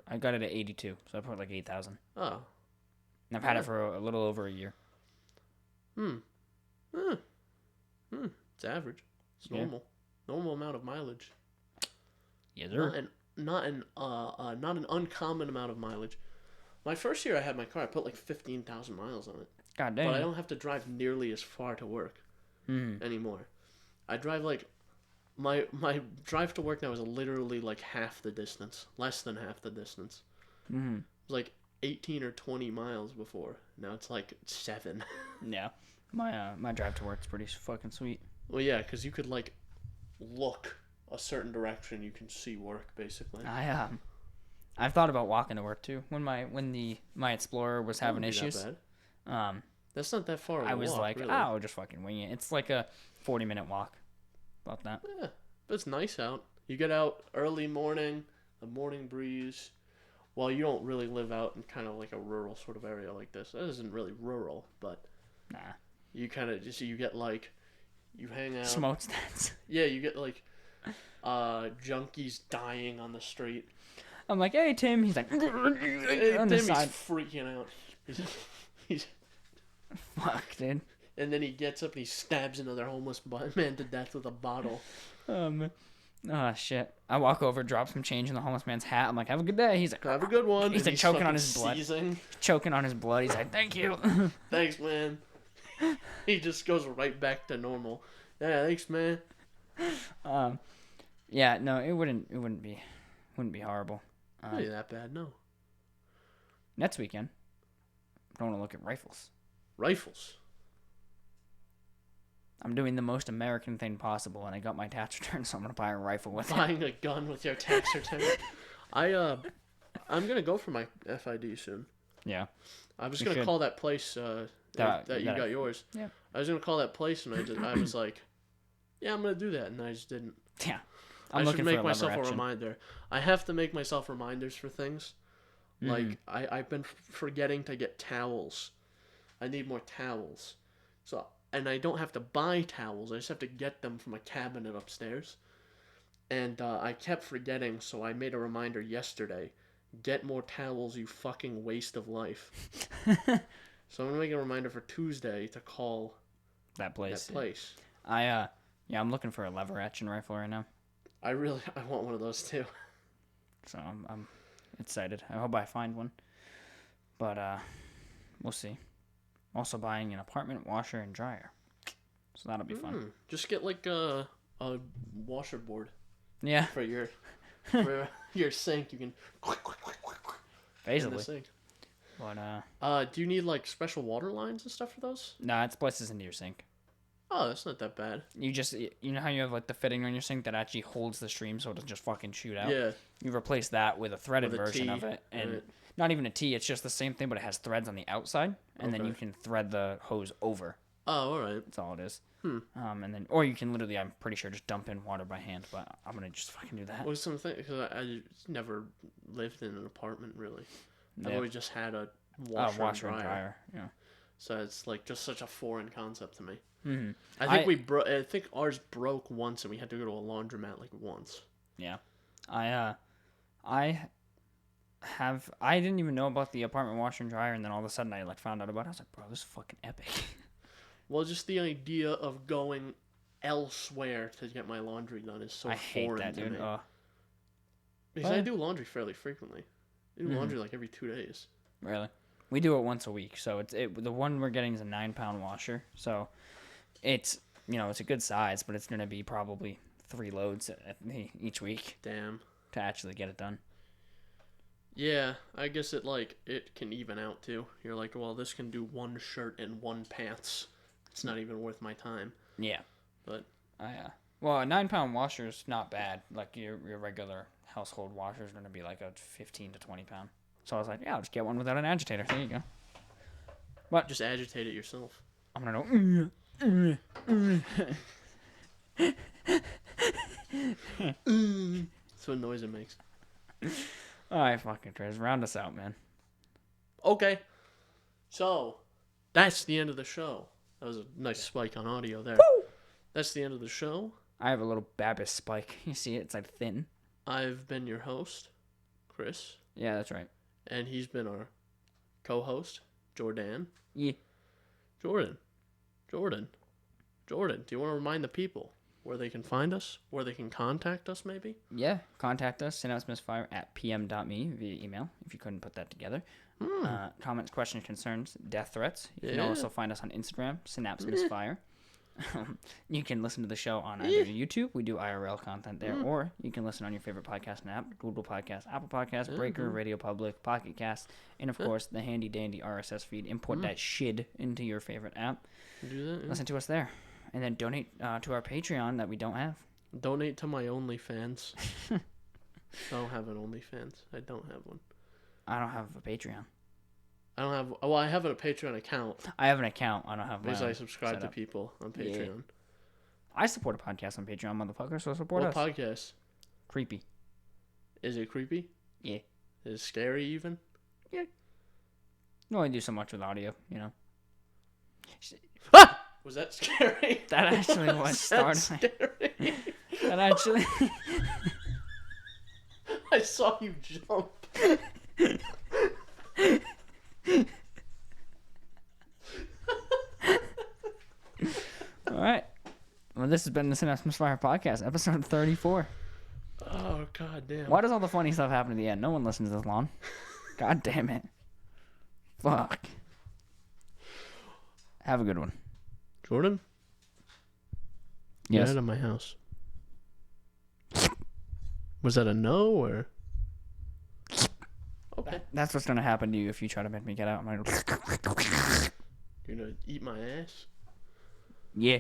S2: I got it at 82, so I put like 8,000.
S1: Oh.
S2: And I've had it for a little over a year.
S1: It's average. It's normal. Normal amount of mileage.
S2: Yes, sir.
S1: Not an uncommon amount of mileage. My first year I had my car, I put like 15,000 miles on it.
S2: God damn.
S1: But I don't have to drive nearly as far to work anymore. I drive like my drive to work now is literally like half the distance, less than half the distance. It was like 18 or 20 miles before. Now it's like 7.
S2: Yeah. My drive to work's pretty fucking sweet.
S1: Well, yeah, because you could like look a certain direction, you can see work basically.
S2: I've thought about walking to work too. When my Explorer was having issues.
S1: That bad. That's not that far.
S2: I was
S1: walk,
S2: like,
S1: really.
S2: I'll just fucking wing it. It's like a 40-minute walk. About that.
S1: Yeah, but it's nice out. You get out early morning, the morning breeze. Well, you don't really live out in kind of like a rural sort of area like this. That isn't really rural, but
S2: nah.
S1: You kind of just you get like you hang out.
S2: Smoke stands.
S1: Yeah, you get like junkies dying on the street.
S2: I'm like, hey Tim. He's like,
S1: Tim, he's freaking out. He's
S2: fuck, dude.
S1: And then he gets up and he stabs another homeless man to death with a bottle.
S2: Oh shit. I walk over, drop some change in the homeless man's hat. I'm like, have a good day. He's like,
S1: have a good one.
S2: He's like choking on his blood.
S1: Seizing.
S2: Choking on his blood. He's like, thank you.
S1: Thanks, man. He just goes right back to normal. Yeah, thanks, man.
S2: Yeah, no, it wouldn't be horrible.
S1: Not that bad, no.
S2: Next weekend, I want to look at rifles.
S1: Rifles.
S2: I'm doing the most American thing possible, and I got my tax return, so I'm gonna buy a rifle with it.
S1: Buying a gun with your tax return. I'm gonna go for my FID soon.
S2: Yeah.
S1: I was gonna call that place that you got yours.
S2: Yeah.
S1: I was gonna call that place, and I was like, yeah, I'm gonna do that, and I just didn't.
S2: Yeah.
S1: I should make myself a reminder. I have to make myself reminders for things. Like I've been forgetting to get towels. I need more towels. So. And I don't have to buy towels. I just have to get them from a cabinet upstairs. And I kept forgetting, so I made a reminder yesterday. Get more towels, you fucking waste of life. So I'm going to make a reminder for Tuesday to call
S2: that place.
S1: I'm
S2: looking for a lever action rifle right now.
S1: I want one of those too.
S2: So I'm excited. I hope I find one. But we'll see. Also buying an apartment washer and dryer. So that'll be fun.
S1: Just get like a washer board.
S2: Yeah.
S1: For your sink. You can
S2: basically.
S1: In the sink.
S2: But
S1: do you need like special water lines and stuff for those?
S2: Nah, it's places into your sink.
S1: Oh, that's not that bad.
S2: You know how you have like the fitting on your sink that actually holds the stream so it doesn't just fucking shoot out?
S1: Yeah.
S2: You replace that with a threaded version of it. And
S1: right.
S2: Not even a T, it's just the same thing, but it has threads on the outside, and then you can thread the hose over.
S1: Oh, all right.
S2: That's all it is. And then, or you can literally, I'm pretty sure, just dump in water by hand, but I'm gonna just fucking do that.
S1: Well, something because I never lived in an apartment really. I've always just had a washer and dryer.
S2: Yeah.
S1: So it's like just such a foreign concept to me.
S2: Mm-hmm.
S1: I think ours broke once, and we had to go to a laundromat like once.
S2: Yeah. I didn't even know about the apartment washer and dryer, and then all of a sudden I like found out about it. I was like, bro, this is fucking epic.
S1: Well, just the idea of going elsewhere to get my laundry done is so foreign to me. Because I do laundry fairly frequently. I do laundry like every 2 days.
S2: Really? We do it once a week. So the one we're getting is a 9-pound washer. So it's it's a good size, but it's gonna be probably 3 loads each week.
S1: Damn.
S2: To actually get it done.
S1: Yeah, I guess it can even out too. You're like, well, this can do 1 shirt and 1 pants. It's not even worth my time.
S2: Yeah.
S1: But
S2: well, a 9-pound washer is not bad. Like your regular household washer is going to be like a 15 to 20 pound. So I was like, yeah, I'll just get one without an agitator. There you go. But
S1: just agitate it yourself.
S2: I'm gonna go.
S1: That's what noise it makes.
S2: All right, fucking Trez, round us out, man.
S1: Okay. So, that's the end of the show. That was a nice spike on audio there.
S2: Woo!
S1: That's the end of the show.
S2: I have a little Babis spike. You see it? It's like thin.
S1: I've been your host, Chris.
S2: Yeah, that's right.
S1: And he's been our co-host, Jordan.
S2: Yeah.
S1: Jordan. Do you want to remind the people where they can find us? Where they can contact us, maybe?
S2: Yeah. Contact us, synapsemisfire@pm.me via email, if you couldn't put that together. Comments, questions, concerns, death threats. You can also find us on Instagram, Synapse Misfire. You can listen to the show on either YouTube, we do IRL content there, or you can listen on your favorite podcast app, Google Podcasts, Apple Podcasts, Breaker, Radio Public, Pocket Cast, and of course the handy dandy RSS feed. Import that shit into your favorite app.
S1: Do that,
S2: Listen to us there, and then donate to our Patreon that we don't have.
S1: Donate to my OnlyFans. I don't have an OnlyFans. I don't have one.
S2: I don't have a Patreon.
S1: I don't have. Well, I have a Patreon account.
S2: I have an account. I don't have my
S1: because
S2: own
S1: I subscribe to
S2: setup.
S1: people on Patreon.
S2: Yeah. I support a podcast on Patreon, motherfucker. So support
S1: What
S2: us.
S1: podcast?
S2: Creepy.
S1: Is it creepy?
S2: Yeah.
S1: Is it scary even?
S2: Yeah. You only do so much with audio, you know.
S1: Ah! Was that scary?
S2: That actually was startling.
S1: Scary.
S2: That actually.
S1: I saw you jump.
S2: All right. Well, this has been the Synapse Misfire Podcast, episode 34.
S1: Oh, god damn.
S2: Why does all the funny stuff happen at the end? No one listens this long. God damn it. Fuck. Have a good one.
S1: Jordan?
S2: Yes.
S1: Get out of my house. Was that a no or? Okay.
S2: That's what's going to happen to you if you try to make me get out.
S1: You're gonna eat my ass?
S2: Yeah.